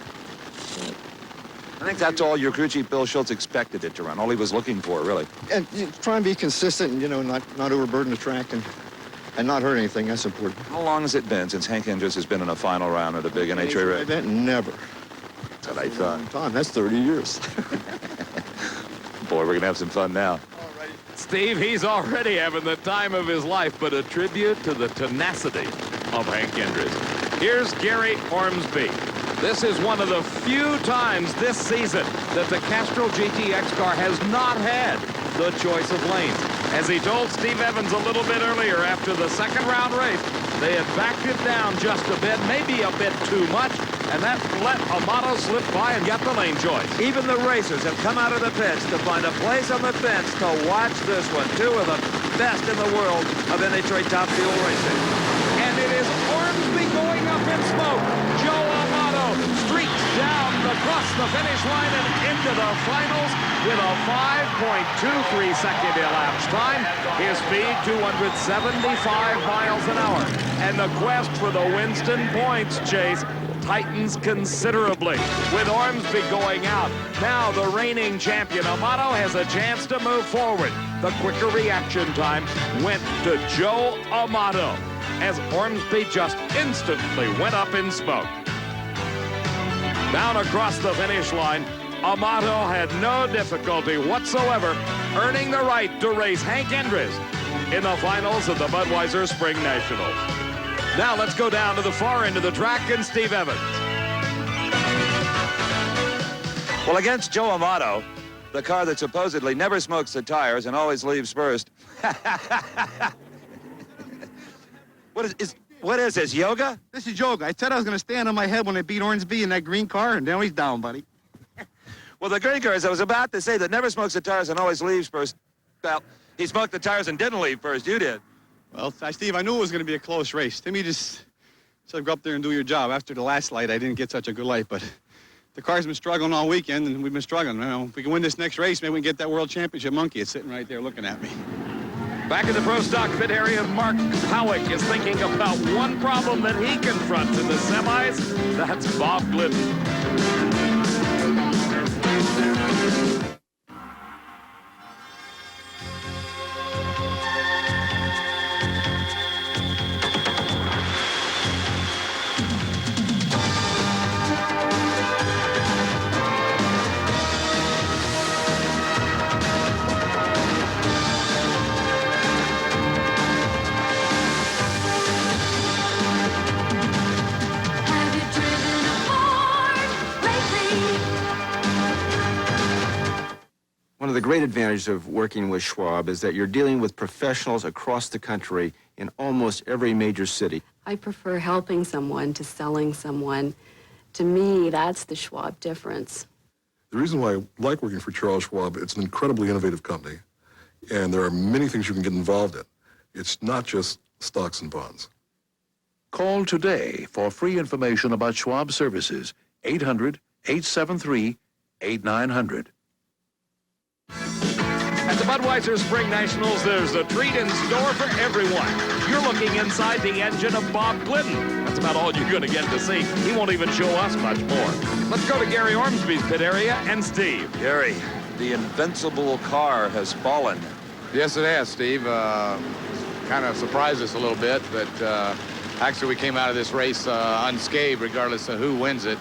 I think that's all your crew chief Bill Schultz expected it to run, all he was looking for, really. And try and be consistent and, not overburden the track and not hurt anything. That's important. How long has it been since Hank Andrus has been in a final round at a big NHRA event? Never. That's what I thought. Time, that's 30 years. Boy, we're going to have some fun now. Steve, he's already having the time of his life, but a tribute to the tenacity of Hank Andrus. Here's Gary Ormsby. This is one of the few times this season that the Castrol GTX car has not had the choice of lanes. As he told Steve Evans a little bit earlier after the second round race, they had backed it down just a bit, maybe a bit too much, and that let Amato slip by and get the lane choice. Even the racers have come out of the pits to find a place on the fence to watch this one. Two of the best in the world of NHRA Top Fuel racing. And it is Ormsby going up in smoke. Joe Amato streaks down across the finish line and into the finals with a 5.23 second elapsed time. His speed, 275 miles an hour. And the quest for the Winston points chase tightens considerably with Ormsby going out. Now the reigning champion Amato has a chance to move forward. The quicker reaction time went to Joe Amato as Ormsby just instantly went up in smoke. Down across the finish line, Amato had no difficulty whatsoever earning the right to race Hank Andres in the finals of the Budweiser Spring Nationals. Now let's go down to the far end of the track and Steve Evans. Well, against Joe Amato, the car that supposedly never smokes the tires and always leaves first. What is this, yoga? This is yoga. I said I was going to stand on my head when I beat Ornsby in that green car, and now he's down, buddy. Well, the green cars, I was about to say, that never smokes the tires and always leaves first. Well, he smoked the tires and didn't leave first. You did. Well, Steve, I knew it was going to be a close race. Timmy just said, go up there and do your job. After the last light, I didn't get such a good light, but the car's been struggling all weekend, and we've been struggling. You know, if we can win this next race, maybe we can get that World Championship monkey. It's sitting right there looking at me. Back in the pro stock pit area, Mark Howick is thinking about one problem that he confronts in the semis. That's Bob Glidden. One of the great advantages of working with Schwab is that you're dealing with professionals across the country in almost every major city. I prefer helping someone to selling someone. To me, that's the Schwab difference. The reason why I like working for Charles Schwab, it's an incredibly innovative company, and there are many things you can get involved in. It's not just stocks and bonds. Call today for free information about Schwab services. 800-873-8900. At the Budweiser Spring Nationals, there's a treat in store for everyone. You're looking inside the engine of Bob Glidden. That's about all you're going to get to see. He won't even show us much more. Let's go to Gary Ormsby's pit area and Steve. Gary, the invincible car has fallen. Yes, it has, Steve. Kind of surprised us a little bit, but actually we came out of this race unscathed regardless of who wins it.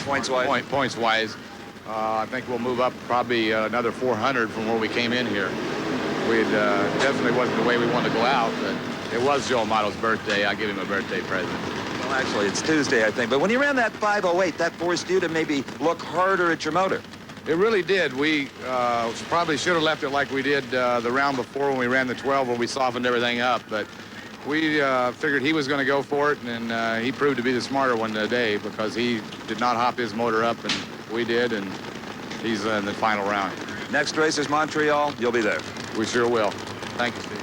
Points-wise? Points-wise. I think we'll move up probably another 400 from where we came in here. We definitely wasn't the way we wanted to go out, but it was Joe Amato's birthday. I give him a birthday present. Well, actually, it's Tuesday, I think. But when you ran that 508, that forced you to maybe look harder at your motor. It really did. We probably should have left it like we did the round before when we ran the 12, where we softened everything up. But we figured he was going to go for it, and he proved to be the smarter one today because he did not hop his motor up, and we did, and he's in the final round. Next race is Montreal. You'll be there. We sure will. Thank you, Steve.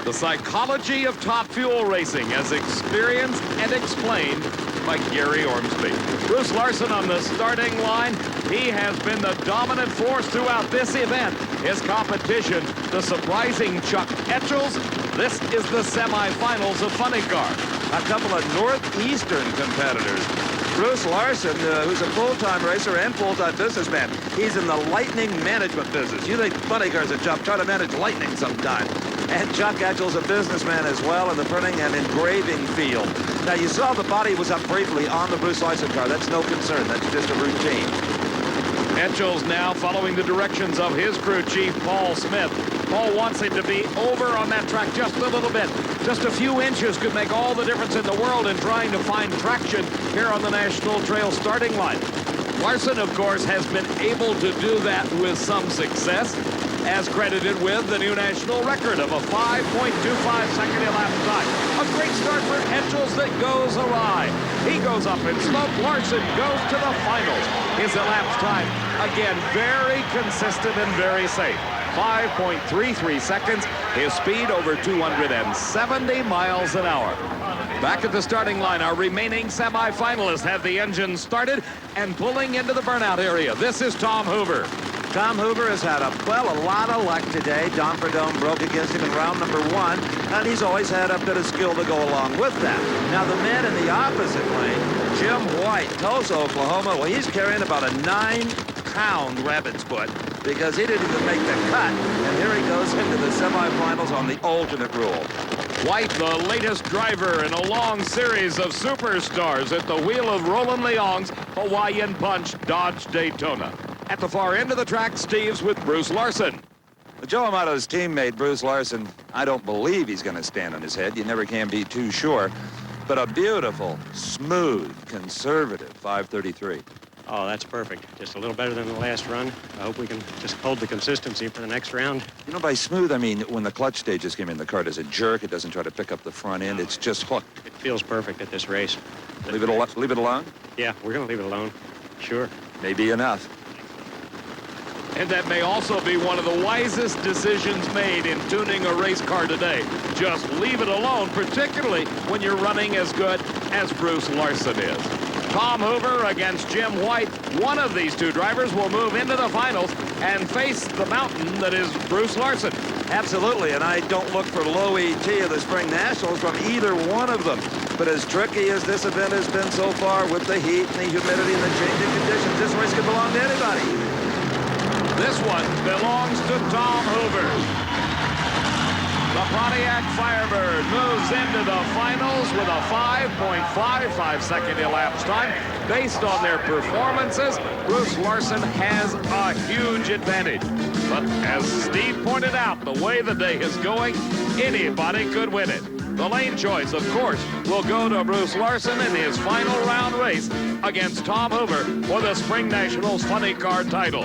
The psychology of top fuel racing as experienced and explained by Gary Ormsby. Bruce Larson on the starting line. He has been the dominant force throughout this event. His competition, the surprising Chuck Etchels. This is the semifinals of Funny Car. A couple of Northeastern competitors. Bruce Larson, who's a full-time racer and full-time businessman. He's in the lightning management business. You think funny cars at Chuck, try to manage lightning sometime. And Chuck Etchell's a businessman as well in the printing and engraving field. Now, you saw the body was up briefly on the Bruce Larson car. That's no concern. That's just a routine. Etchels now following the directions of his crew chief, Paul Smith. Paul wants him to be over on that track just a little bit. Just a few inches could make all the difference in the world in trying to find traction here on the National Trail starting line. Larson, of course, has been able to do that with some success, as credited with the new national record of a 5.25-second elapsed time. A great start for Etchels that goes awry. He goes up in smoke. Larson goes to the finals. His elapsed time, again, very consistent and very safe. 5.33 seconds. His speed over 270 miles an hour. Back at the starting line, our remaining semifinalists have the engine started and pulling into the burnout area. This is Tom Hoover. Tom Hoover has had a lot of luck today. Don Perdome broke against him in round number 1, and he's always had a bit of skill to go along with that. Now, the man in the opposite lane, Jim White, Tulsa, Oklahoma, well, he's carrying about a 9-pound rabbit's foot because he didn't even make the cut, and here he goes into the semifinals on the alternate rule. White, the latest driver in a long series of superstars at the wheel of Roland Leong's Hawaiian Punch Dodge Daytona. At the far end of the track, Steve's with Bruce Larson. Joe Amato's teammate, Bruce Larson, I don't believe he's going to stand on his head. You never can be too sure. But a beautiful, smooth, conservative 533. Oh, that's perfect. Just a little better than the last run. I hope we can just hold the consistency for the next round. You know, by smooth, I mean when the clutch stages come in, the car doesn't jerk. It doesn't try to pick up the front end. It's just hooked. It feels perfect at this race. Leave it alone? Yeah, we're going to leave it alone. Sure. Maybe enough. And that may also be one of the wisest decisions made in tuning a race car today. Just leave it alone, particularly when you're running as good as Bruce Larson is. Tom Hoover against Jim White. One of these two drivers will move into the finals and face the mountain that is Bruce Larson. Absolutely, and I don't look for low ET of the Spring Nationals from either one of them. But as tricky as this event has been so far with the heat and the humidity and the changing conditions, this race could belong to anybody. This one belongs to Tom Hoover. The Pontiac Firebird moves into the finals with a 5.55 second elapsed time. Based on their performances, Bruce Larson has a huge advantage. But as Steve pointed out, the way the day is going, anybody could win it. The lane choice, of course, will go to Bruce Larson in his final round race against Tom Hoover for the Spring Nationals Funny Car title.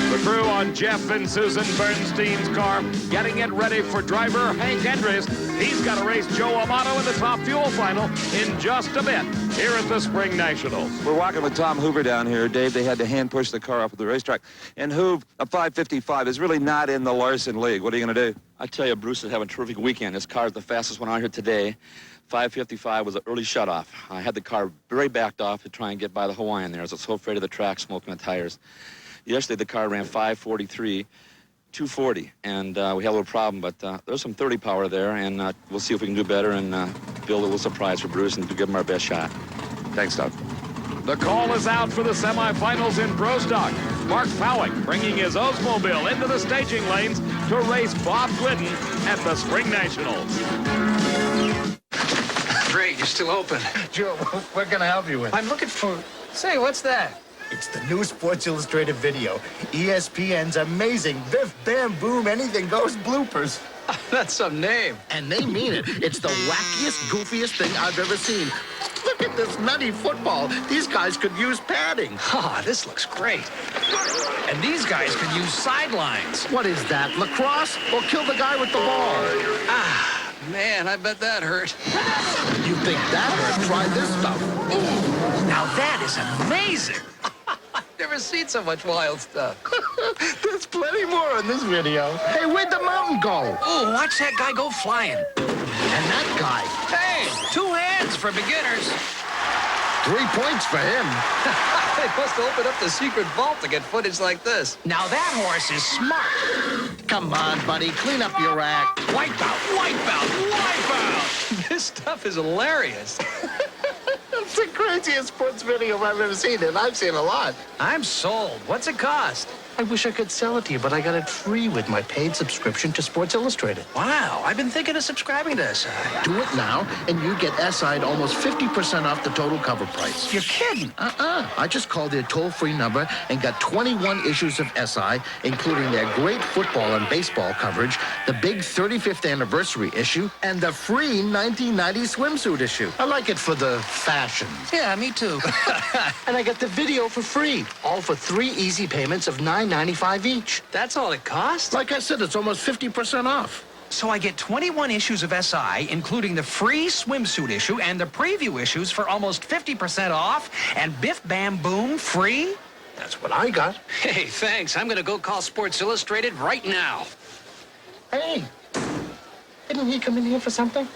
The crew on Jeff and Susan Bernstein's car getting it ready for driver Hank Andrews. He's got to race Joe Amato in the Top Fuel final in just a bit here at the Spring Nationals. We're walking with Tom Hoover down here, Dave. They had to hand push the car off of the racetrack. And Hoove, a 555, is really not in the Larson League. What are you going to do? I tell you, Bruce is having a terrific weekend. This car is the fastest one out here today. 555 was an early shutoff. I had the car very backed off to try and get by the Hawaiian there. I was so afraid of the track, smoking the tires. Yesterday, the car ran 543, 240, and we had a little problem, but there's some 30 power there, and we'll see if we can do better and build a little surprise for Bruce and give him our best shot. Thanks, Doug. The call is out for the semifinals in Pro Stock. Mark Powick bringing his Oldsmobile into the staging lanes to race Bob Glidden at the Spring Nationals. Great, you're still open. Joe, what can I help you with? I'm looking for... Say, what's that? It's the new Sports Illustrated video. ESPN's amazing Biff, Bam, Boom, Anything Goes bloopers. That's some name. And they mean it. It's the wackiest, goofiest thing I've ever seen. Look at this nutty football. These guys could use padding. Ah, this looks great. And these guys could use sidelines. What is that, lacrosse? Or kill the guy with the ball? Ah, man, I bet that hurt. You think that hurt? Try this stuff. Ooh, now that is amazing. Never seen so much wild stuff. There's plenty more in this video. Hey, where'd the mountain go? Oh, watch that guy go flying. And that guy. Hey, 2 hands for beginners. 3 points for him. They must open up the secret vault to get footage like this. Now that horse is smart. Come on, buddy, clean up your act. Wipe out, wipe out, wipe out. This stuff is hilarious. It's the craziest sports video I've ever seen, and I've seen a lot. I'm sold. What's it cost? I wish I could sell it to you, but I got it free with my paid subscription to Sports Illustrated. Wow, I've been thinking of subscribing to SI. Do it now, and you get SI'd almost 50% off the total cover price. You're kidding. I just called their toll-free number and got 21 issues of SI, including their great football and baseball coverage, the big 35th anniversary issue, and the free 1990 swimsuit issue. I like it for the fashion. Yeah, me too. And I got the video for free, all for 3 easy payments of $9.95 each. That's all it costs? Like I said, it's almost 50% off. So I get 21 issues of SI, including the free swimsuit issue and the preview issues for almost 50% off, and Biff Bam Boom free? That's what I got. Hey, thanks. I'm going to go call Sports Illustrated right now. Hey, didn't he come in here for something?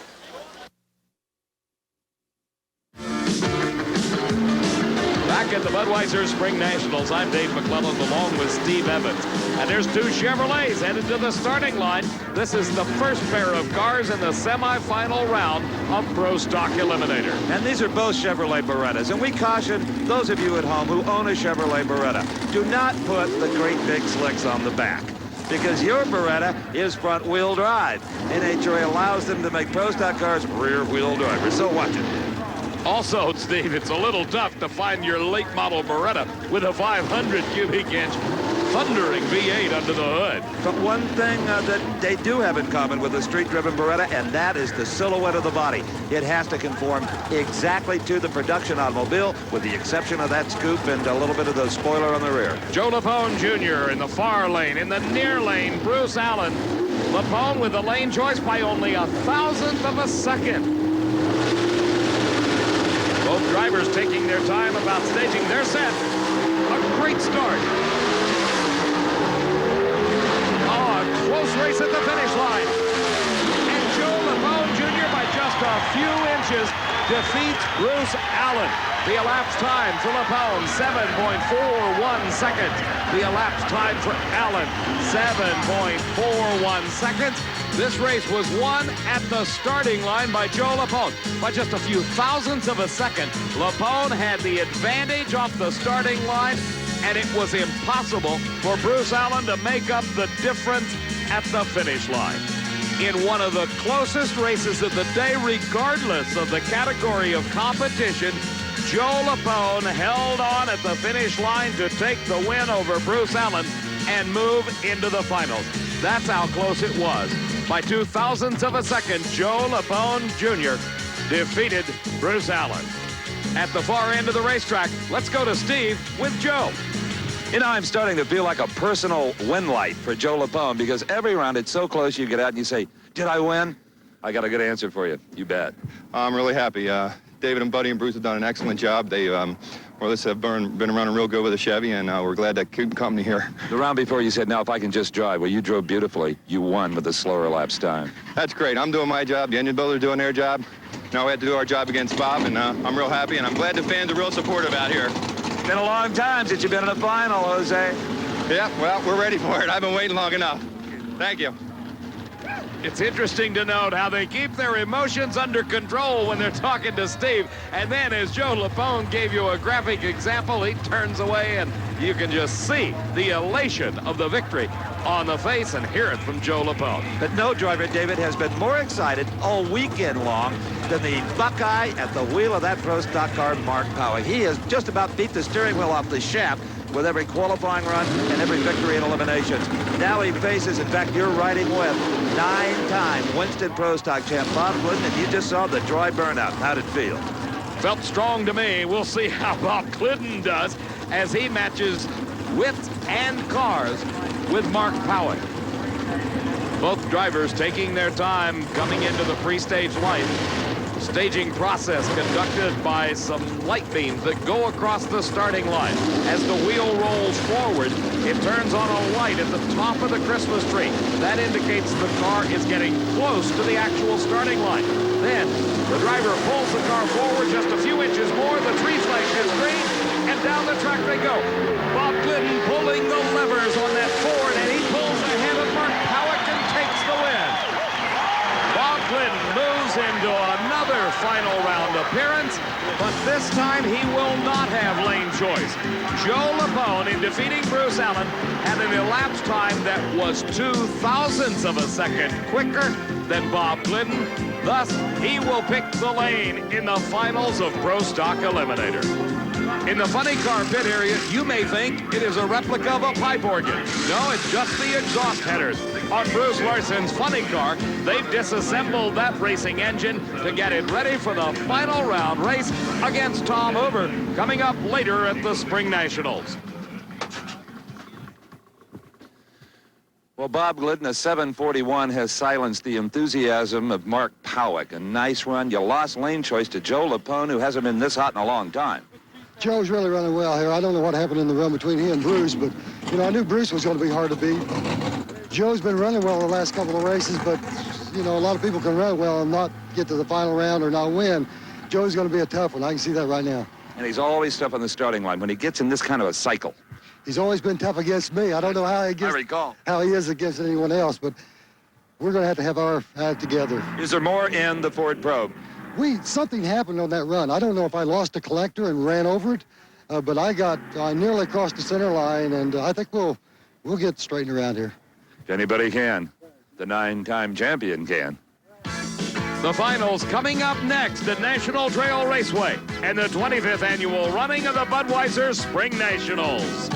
Back at the Budweiser Spring Nationals, I'm Dave McClellan along with Steve Evans. And there's 2 Chevrolets headed to the starting line. This is the first pair of cars in the semifinal round of Pro Stock Eliminator. And these are both Chevrolet Berettas. And we caution those of you at home who own a Chevrolet Beretta, do not put the great big slicks on the back. because your Beretta is front-wheel drive. NHRA allows them to make Pro Stock cars rear-wheel drivers, so watch it. Also, Steve, it's a little tough to find your late model Beretta with a 500 cubic inch thundering V8 under the hood. But one thing that they do have in common with a street-driven Beretta, and that is the silhouette of the body. It has to conform exactly to the production automobile, with the exception of that scoop and a little bit of the spoiler on the rear. Joe Lapone Jr. in the far lane. In the near lane, Bruce Allen. Lapone with the lane choice by only 1/1000th of a second. Both drivers taking their time about staging their set. A great start. Oh, a close race at the finish line. And Joe Lapone Jr. by just a few inches defeats Bruce Allen. The elapsed time for Lapone, 7.41 seconds. The elapsed time for Allen, 7.41 seconds. This race was won at the starting line by Joe Lapone. By just a few thousandths of a second, Lapone had the advantage off the starting line, and it was impossible for Bruce Allen to make up the difference at the finish line. In one of the closest races of the day, regardless of the category of competition, Joe Lapone held on at the finish line to take the win over Bruce Allen and move into the finals. That's how close it was. By 2/1000ths of a second, Joe Lapone Jr. defeated Bruce Allen. At the far end of the racetrack, let's go to Steve with Joe. You know, I'm starting to feel like a personal win light for Joe Lapone, because every round it's so close you get out and you say, did I win? I got a good answer for you. You bet. I'm really happy. David and Buddy and Bruce have done an excellent job. They have been running real good with the Chevy, and we're glad to keep company here. The round before you said, now if I can just drive. Well, you drove beautifully. You won with a slower elapsed time. That's great. I'm doing my job. The engine builders are doing their job. Now we had to do our job against Bob, and I'm real happy, and I'm glad the fans are real supportive out here. It's been a long time since you've been in a final, Jose. Yeah, well, we're ready for it. I've been waiting long enough. Thank you. It's interesting to note how they keep their emotions under control when they're talking to Steve. And then, as Joe Lapone gave you a graphic example, he turns away and you can just see the elation of the victory on the face and hear it from Joe Lapone. But no driver, David, has been more excited all weekend long than the Buckeye at the wheel of that Pro Stock car, Mark Powick. He has just about beat the steering wheel off the shaft with every qualifying run and every victory in eliminations. Now he faces, in fact, you're riding with 9-time Winston Pro Stock champ Bob Glidden, and you just saw the dry burnout. How'd it feel? Felt strong to me. We'll see how Bob Glidden does as he matches width and cars with Mark Powick. Both drivers taking their time coming into the pre-stage light. Staging process conducted by some light beams that go across the starting line. As the wheel rolls forward, it turns on a light at the top of the Christmas tree. That indicates the car is getting close to the actual starting line. Then the driver pulls the car forward just a few inches more. The tree flag is green, and down the track they go. Bob Glidden pulling the levers on that Ford, and he pulls ahead of Mark Powick and takes the win. Bob Glidden moves into another final round appearance, but this time he will not have lane choice. Joe Lapone, in defeating Bruce Allen, had an elapsed time that was 2/1000ths of a second quicker than Bob Glidden. Thus, he will pick the lane in the finals of Pro Stock Eliminator. In the funny car pit area, you may think it is a replica of a pipe organ. No, it's just the exhaust headers. On Bruce Larson's funny car, they've disassembled that racing engine to get it ready for the final round race against Tom Hoover, coming up later at the Springnationals. Well, Bob Glidden, a 741, has silenced the enthusiasm of Mark Powick. A nice run. You lost lane choice to Joe Lapone, who hasn't been this hot in a long time. Joe's really running well here. I don't know what happened in the run between he and Bruce, but, you know, I knew Bruce was going to be hard to beat. Joe's been running well the last couple of races, but, you know, a lot of people can run well and not get to the final round or not win. Joe's going to be a tough one. I can see that right now. And he's always tough on the starting line when he gets in this kind of a cycle. He's always been tough against me. I don't know how he is against anyone else, but we're going to have our act together. Is there more in the Ford Probe? Something happened on that run. I don't know if I lost a collector and ran over it, but I nearly crossed the center line, and I think we'll get straightened around here. If anybody can, the 9-time champion can. The finals coming up next at National Trail Raceway and the 25th annual running of the Budweiser Spring Nationals.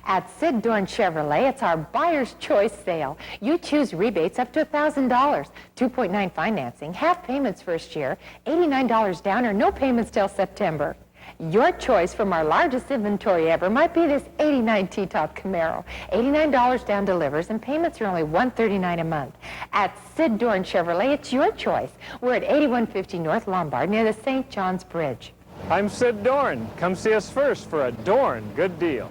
At Sid Dorn Chevrolet, it's our Buyer's Choice sale. You choose rebates up to $1,000, 2.9 financing, half payments first year, $89 down, or no payments till September. Your choice from our largest inventory ever might be this '89 T-Top Camaro. $89 down delivers, and payments are only $139 a month. At Sid Dorn Chevrolet, it's your choice. We're at 8150 North Lombard near the St. John's Bridge. I'm Sid Dorn. Come see us first for a Dorn good deal.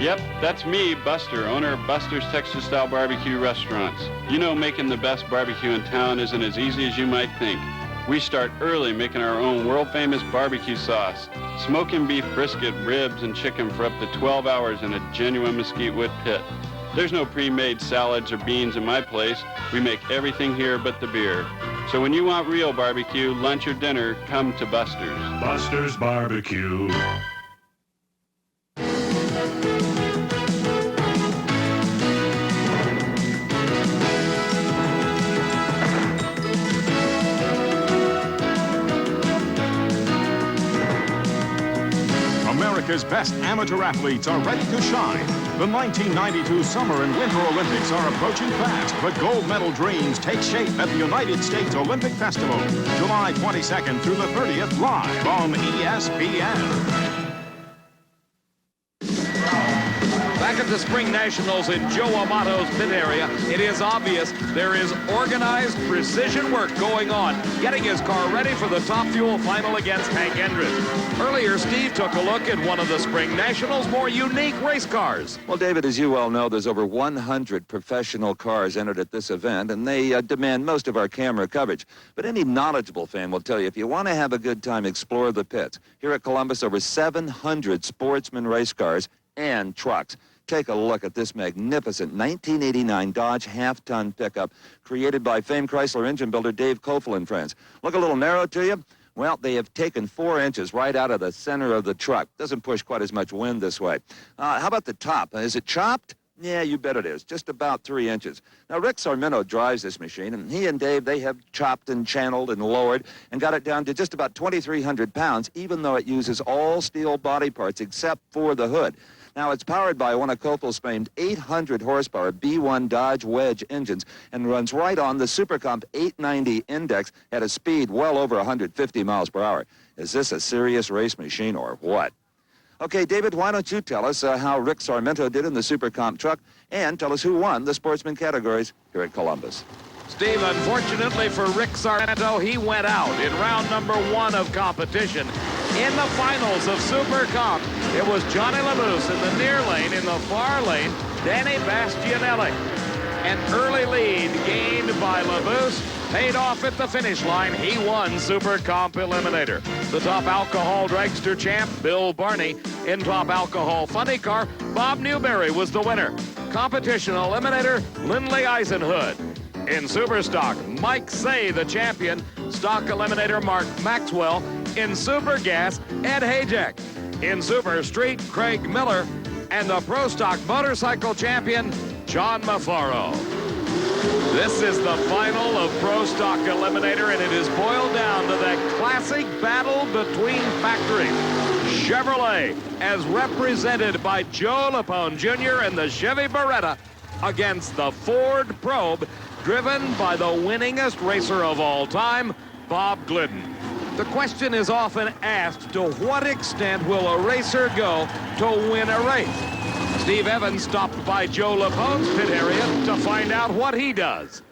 Yep, that's me, Buster, owner of Buster's Texas-style barbecue restaurants. You know, making the best barbecue in town isn't as easy as you might think. We start early making our own world-famous barbecue sauce, smoking beef brisket, ribs, and chicken for up to 12 hours in a genuine mesquite wood pit. There's no pre-made salads or beans in my place. We make everything here but the beer. So when you want real barbecue, lunch or dinner, come to Buster's. Buster's Barbecue. America's best amateur athletes are ready to shine. The 1992 Summer and Winter Olympics are approaching fast, but gold medal dreams take shape at the United States Olympic Festival, July 22nd through the 30th, live on ESPN. Back at the Spring Nationals in Joe Amato's pit area, it is obvious there is organized precision work going on, getting his car ready for the Top Fuel final against Hank Hendricks. Earlier, Steve took a look at one of the Spring Nationals' more unique race cars. Well, David, as you well know, there's over 100 professional cars entered at this event, and they demand most of our camera coverage. But any knowledgeable fan will tell you, if you want to have a good time, explore the pits. Here at Columbus, over 700 Sportsman race cars and trucks. Take a look at this magnificent 1989 Dodge half-ton pickup created by famed Chrysler engine builder Dave Kofel and friends. Look a little narrow to you? Well, they have taken 4 inches right out of the center of the truck. Doesn't push quite as much wind this way. How about the top? Is it chopped? Yeah, you bet it is. Just about 3 inches. Now, Rick Sarmento drives this machine, and he and Dave, they have chopped and channeled and lowered and got it down to just about 2,300 pounds, even though it uses all steel body parts except for the hood. Now, it's powered by one of Kofel's famed 800 horsepower B1 Dodge Wedge engines and runs right on the Supercomp 890 index at a speed well over 150 miles per hour. Is this a serious race machine or what? Okay, David, why don't you tell us how Rick Sarmento did in the Supercomp truck and tell us who won the sportsman categories here at Columbus. Steve, unfortunately for Rick Sarmento, he went out in round number 1 of competition. In the finals of Super Comp, it was Johnny LaMousse in the near lane. In the far lane, Danny Bastianelli. An early lead gained by LaMousse paid off at the finish line. He won Super Comp Eliminator. The top alcohol dragster champ, Bill Barney. In top alcohol funny car, Bob Newberry was the winner. Competition Eliminator, Lindley Eisenhood. In Super Stock, Mike Say, the champion. Stock Eliminator, Mark Maxwell. In Super Gas, Ed Hajek. In Super Street, Craig Miller. And the Pro Stock motorcycle champion, John Mafaro. This is the final of Pro Stock Eliminator, and it is boiled down to that classic battle between factories. Chevrolet, as represented by Joe Lapone Jr. and the Chevy Beretta, against the Ford Probe, driven by the winningest racer of all time, Bob Glidden. The question is often asked, to what extent will a racer go to win a race? Steve Evans stopped by Joe Lapone's pit area to find out what he does.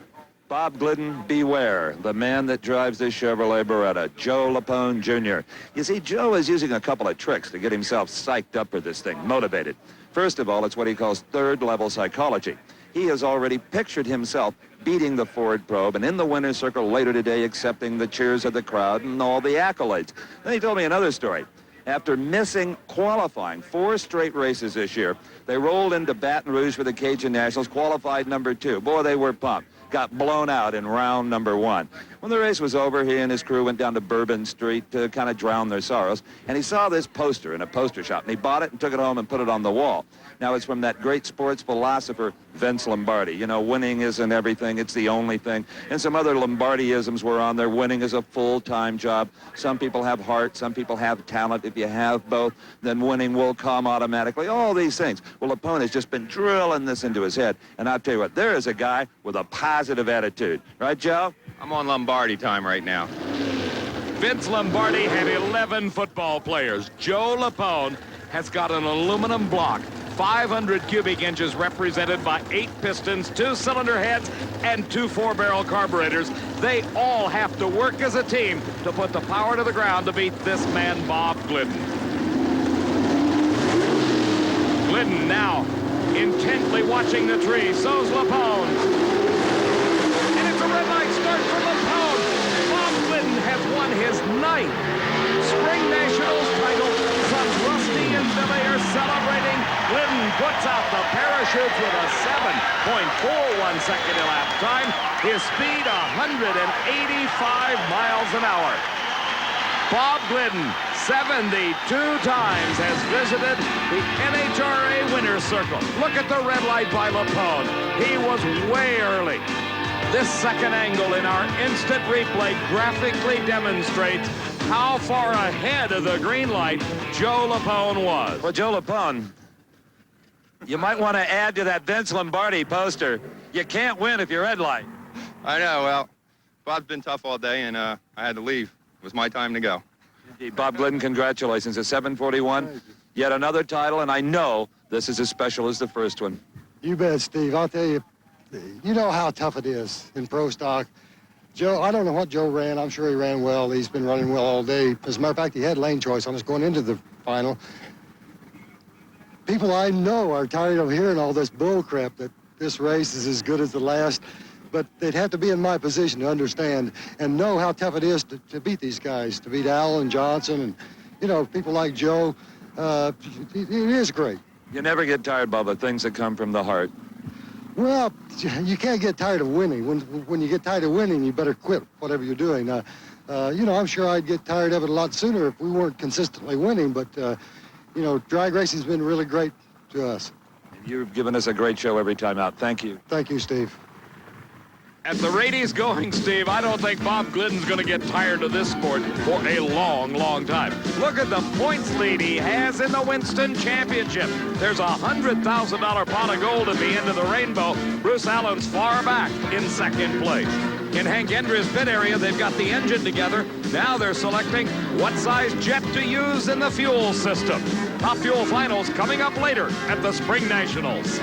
Bob Glidden, beware, the man that drives this Chevrolet Beretta, Joe Lapone Jr. You see, Joe is using a couple of tricks to get himself psyched up for this thing, motivated. First of all, it's what he calls third-level psychology. He has already pictured himself beating the Ford Probe and in the winner's circle later today, accepting the cheers of the crowd and all the accolades. Then he told me another story. After missing qualifying 4 straight races this year, they rolled into Baton Rouge for the Cajun Nationals, qualified number 2. Boy, they were pumped. got blown out in round number 1. When the race was over, he and his crew went down to Bourbon Street to kind of drown their sorrows, and he saw this poster in a poster shop, and he bought it and took it home and put it on the wall. Now, it's from that great sports philosopher, Vince Lombardi. You know, winning isn't everything, it's the only thing. And some other Lombardi-isms were on there. Winning is a full-time job. Some people have heart, some people have talent. If you have both, then winning will come automatically. All these things. Well, Lapone has just been drilling this into his head. And I'll tell you what, there is a guy with a positive attitude. Right, Joe? I'm on Lombardi time right now. Vince Lombardi had 11 football players. Joe Lapone has got an aluminum block, 500 cubic inches represented by 8 pistons, 2 cylinder heads, and 2 4-barrel carburetors. They all have to work as a team to put the power to the ground to beat this man, Bob Glidden. Glidden now intently watching the tree. So's Lapone. And it's a red light start for Lapone. Bob Glidden has won his 9th Springnationals title. Sons Rusty and Billy are celebrating. Glidden puts out the parachutes with a 7.41 second elapsed time. His speed 185 miles an hour. Bob Glidden, 72 times, has visited the NHRA winner's circle. Look at the red light by Lapone. He was way early. This second angle in our instant replay graphically demonstrates how far ahead of the green light Joe Lapone was. Well, Joe Lapone, you might want to add to that Vince Lombardi poster. You can't win if you're red light. I know, well, Bob's been tough all day, and I had to leave. It was my time to go. Indeed, Bob Glidden, congratulations. At 7:41, yet another title, and I know this is as special as the first one. You bet, Steve. I'll tell you, you know how tough it is in pro stock. Joe, I don't know what Joe ran. I'm sure he ran well. He's been running well all day. As a matter of fact, he had lane choice on us going into the final. People I know are tired of hearing all this bull crap that this race is as good as the last, but they'd have to be in my position to understand and know how tough it is to beat these guys, to beat Al and Johnson and, you know, people like Joe. It is great. You never get tired, Bubba, things that come from the heart. Well, you can't get tired of winning. When you get tired of winning, you better quit whatever you're doing. You know, I'm sure I'd get tired of it a lot sooner if we weren't consistently winning, but, you know, drag racing's been really great to us. You've given us a great show every time out. Thank you. Thank you, Steve. At the rate he's going, Steve, I don't think Bob Glidden's going to get tired of this sport for a long, long time. Look at the points lead he has in the Winston Championship. There's a $100,000 pot of gold at the end of the rainbow. Bruce Allen's far back in second place. In Hank Endry's pit area, they've got the engine together. Now they're selecting what size jet to use in the fuel system. Top Fuel Finals coming up later at the Spring Nationals.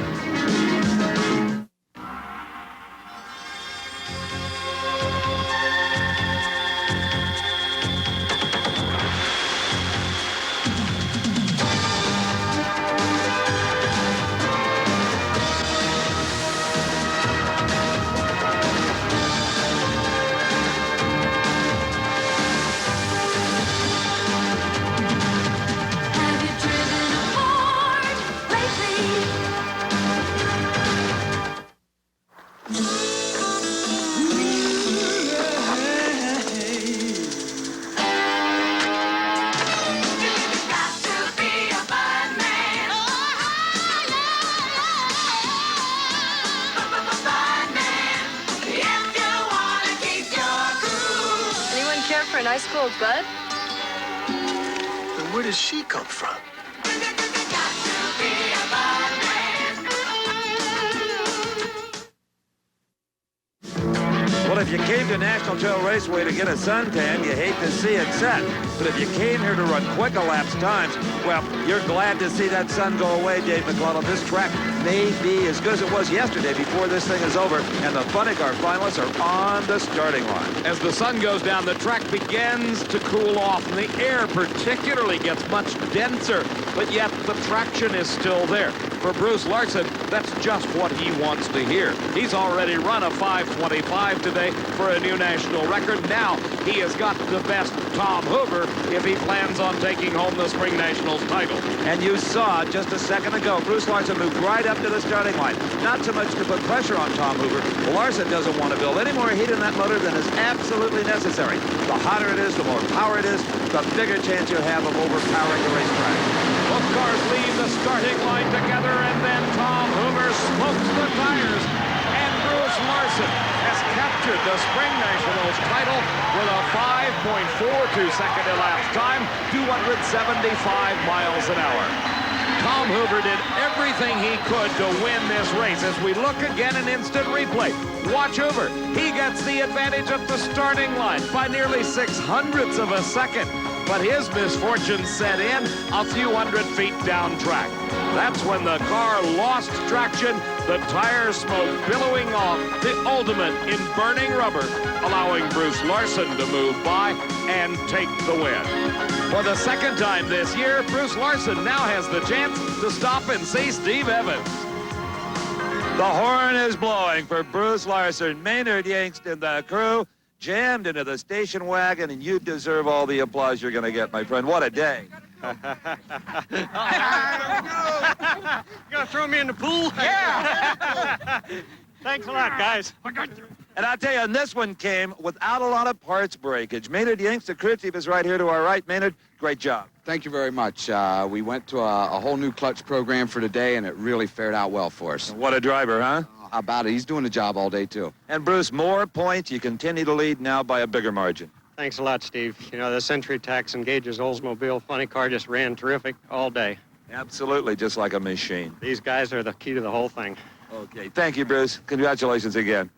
For an ice cold Bud? And where does she come from? Well, if you came to National Trail Raceway to get a suntan, you hate to see it set. But if you came here to run quick elapsed times, well, you're glad to see that sun go away, Dave McClellan. This track may be as good as it was yesterday before this thing is over, and the funny car finalists are on the starting line. As the sun goes down, the track begins to cool off, and the air particularly gets much denser, but yet the traction is still there. For Bruce Larson, that's just what he wants to hear. He's already run a 5:25 today for a new national record. Now he has got to best Tom Hoover if he plans on taking home the Spring Nationals title. And you saw just a second ago, Bruce Larson moved right up to the starting line. Not so much to put pressure on Tom Hoover. Larson doesn't want to build any more heat in that motor than is absolutely necessary. The hotter it is, the more power it is, the bigger chance you have of overpowering the racetrack. Both cars leave the starting line together, and then Tom Hoover smokes the tires. And Bruce Larson has captured the Spring Nationals title with a 5.42-second elapsed time, 275 miles an hour. Tom Hoover did everything he could to win this race. As we look again in instant replay, watch Hoover. He gets the advantage at the starting line by nearly 0.06 of a second. But his misfortune set in a few hundred feet down track. That's when the car lost traction, the tire smoke billowing off, the ultimate in burning rubber, allowing Bruce Larson to move by and take the win. For the second time this year, Bruce Larson now has the chance to stop and see Steve Evans. The horn is blowing for Bruce Larson. Maynard Yangst and the crew jammed into the station wagon, and you deserve all the applause you're going to get, my friend. What a day. You gonna throw me in the pool? Yeah. Thanks a lot, guys. And I'll tell you, and this one came without a lot of parts breakage. Maynard Yangst, the crew chief, is right here to our right. Maynard, great job. Thank you very much. We went to a whole new clutch program for today, and it really fared out well for us. What a driver, huh? How about it? He's doing the job all day, too. And Bruce, more points. You continue to lead now by a bigger margin. Thanks a lot, Steve. You know, the Century Tax and Gage's Oldsmobile funny car just ran terrific all day. Absolutely, just like a machine. These guys are the key to the whole thing. Okay, thank you, Bruce. Congratulations again.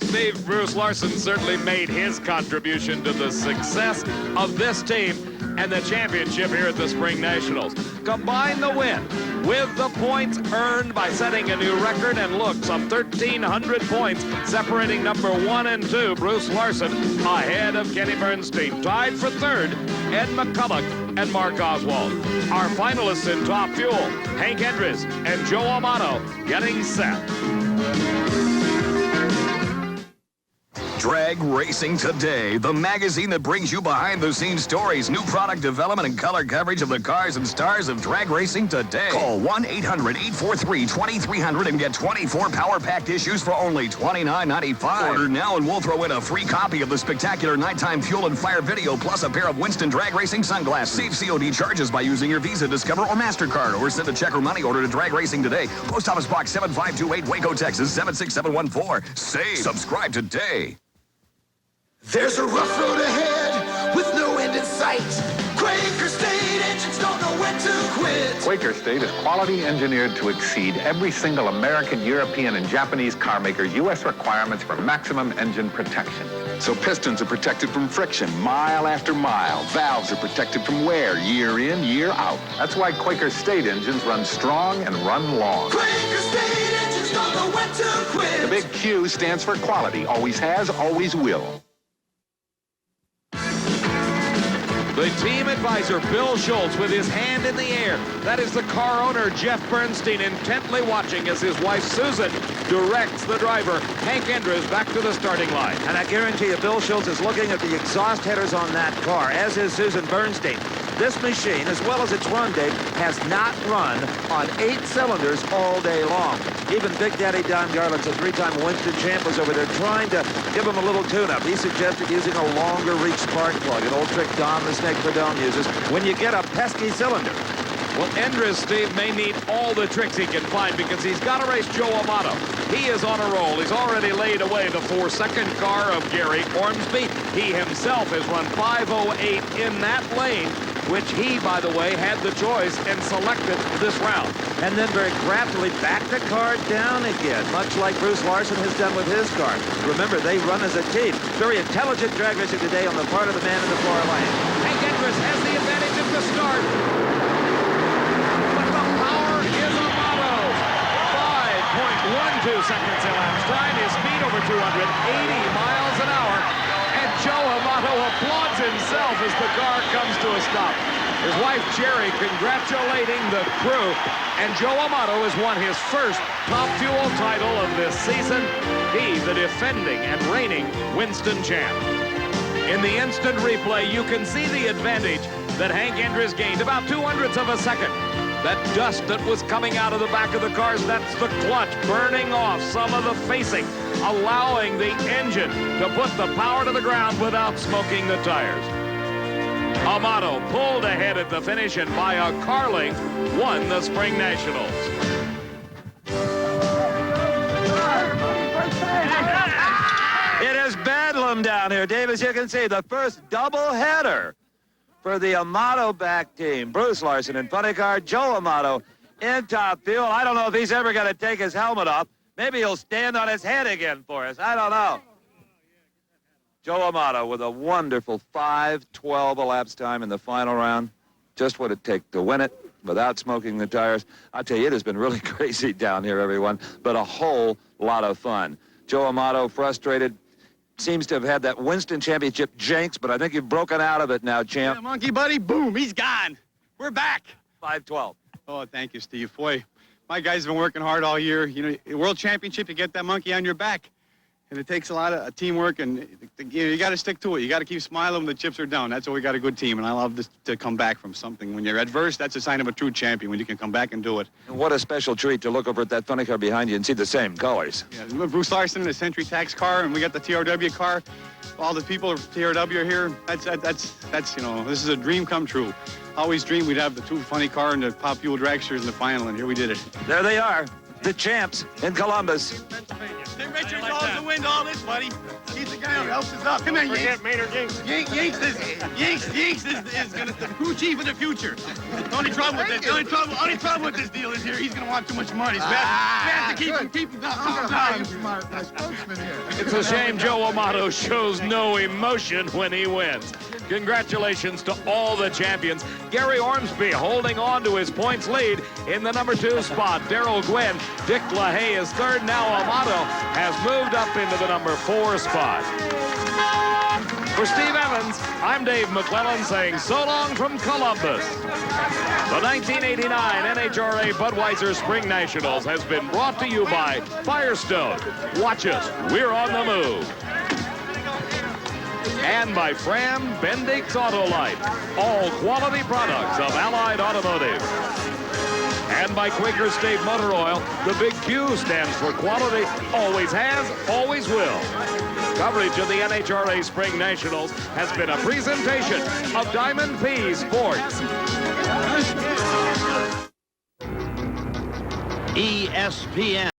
Steve, Bruce Larson certainly made his contribution to the success of this team and the championship here at the Spring Nationals. Combine the win with the points earned by setting a new record, and look, some 1,300 points separating number 1 and 2, Bruce Larson, ahead of Kenny Bernstein. Tied for third, Ed McCulloch and Mark Oswald. Our finalists in Top Fuel, Hank Endres and Joe Amato, getting set. Drag Racing Today, the magazine that brings you behind-the-scenes stories, new product development, and color coverage of the cars and stars of drag racing today. Call 1-800-843-2300 and get 24 power-packed issues for only $29.95. Order now and we'll throw in a free copy of the spectacular nighttime fuel and fire video, plus a pair of Winston Drag Racing sunglasses. Save COD charges by using your Visa, Discover, or MasterCard, or send a check or money order to Drag Racing Today. Post Office Box 7528, Waco, Texas, 76714. Save. Subscribe today. There's a rough road ahead with no end in sight. Quaker State engines don't know when to quit. Quaker State is quality engineered to exceed every single American, European, and Japanese car maker's U.S. requirements for maximum engine protection. So pistons are protected from friction mile after mile. Valves are protected from wear year in, year out. That's why Quaker State engines run strong and run long. Quaker State engines don't know when to quit. The big Q stands for quality. Always has, always will. The team advisor, Bill Schultz, with his hand in the air. That is the car owner, Jeff Bernstein, intently watching as his wife, Susan, directs the driver, Hank Endres, back to the starting line. And I guarantee you, Bill Schultz is looking at the exhaust headers on that car, as is Susan Bernstein. This machine, as well as its run date, has not run on 8 cylinders all day long. Even Big Daddy Don Garland's a 3-time Winston champ was over there trying to give him a little tune-up. He suggested using a longer reach spark plug, an old trick Don the Snake Fidel uses when you get a pesky cylinder. Well, Endres, Steve, may need all the tricks he can find because he's got to race Joe Amato. He is on a roll. He's already laid away the 4-second car of Gary Ormsby. He himself has run 5:08 in that lane, which he, by the way, had the choice and selected this round. And then very craftily back the car down again, much like Bruce Larson has done with his car. Remember, they run as a team. Very intelligent drag racing today on the part of the man in the far lane. Hank Endres has the advantage at the start. But the power is Amato's. 5.12 seconds elapsed time. His speed over 280 miles an hour. And Joe Amato applauds himself as the car comes to a stop. His wife, Jerry, congratulating the crew. And Joe Amato has won his first Top Fuel title of this season. He, the defending and reigning Winston champ. In the instant replay, you can see the advantage that Hank Andrews gained, about 0.02 of a second. That dust that was coming out of the back of the cars, that's the clutch burning off some of the facing, allowing the engine to put the power to the ground without smoking the tires. Amato pulled ahead at the finish and by a car length won the Spring Nationals. It is bedlam down here, Dave, as you can see. The first doubleheader for the Amato back team. Bruce Larson in funny car, Joe Amato in Top Fuel. I don't know if he's ever going to take his helmet off. Maybe he'll stand on his head again for us. I don't know. Joe Amato with a wonderful 5:12 elapsed time in the final round. Just what it takes to win it without smoking the tires. I'll tell you, it has been really crazy down here, everyone, but a whole lot of fun. Joe Amato frustrated. Seems to have had that Winston Championship jinx, but I think you've broken out of it now, champ. Yeah, monkey buddy, boom, he's gone. We're back. 5:12. Oh, thank you, Steve. Boy, my guys have been working hard all year. You know, World Championship, you get that monkey on your back. And it takes a lot of teamwork, and you got to stick to it. You got to keep smiling when the chips are down. That's why we got a good team, and I love this, to come back from something. When you're adverse, that's a sign of a true champion, when you can come back and do it. What a special treat to look over at that funny car behind you and see the same colors. Yeah, Bruce Larson in the Century Tax car, and we got the TRW car. All the people of TRW are here. That's you know, this is a dream come true. Always dreamed we'd have the two funny car and the Top Fuel dragsters in the final, and here we did it. There they are, the champs in Columbus. Tim Richards holds the wind all this, buddy. He's the guy who helps us up. Come on, Yanks. Maynard Yanks. Yanks is gonna the crew chief of the future. The only trouble with this deal is here. He's gonna want too much money. So we have to keep him down. My spokesman here. It's a shame Joe Amato shows no emotion when he wins. Congratulations to all the champions. Gary Ormsby holding on to his points lead in the number 2 spot. Darrell Gwynn, Dick LaHaye is third. Now Amato has moved up into the number 4 spot. For Steve Evans, I'm Dave McClellan saying so long from Columbus. The 1989 NHRA Budweiser Spring Nationals has been brought to you by Firestone. Watch us, we're on the move. And by Fram Bendix Autolite, all quality products of Allied Automotive. And by Quaker State Motor Oil, the big Q stands for quality, always has, always will. Coverage of the NHRA Spring Nationals has been a presentation of Diamond P Sports. ESPN.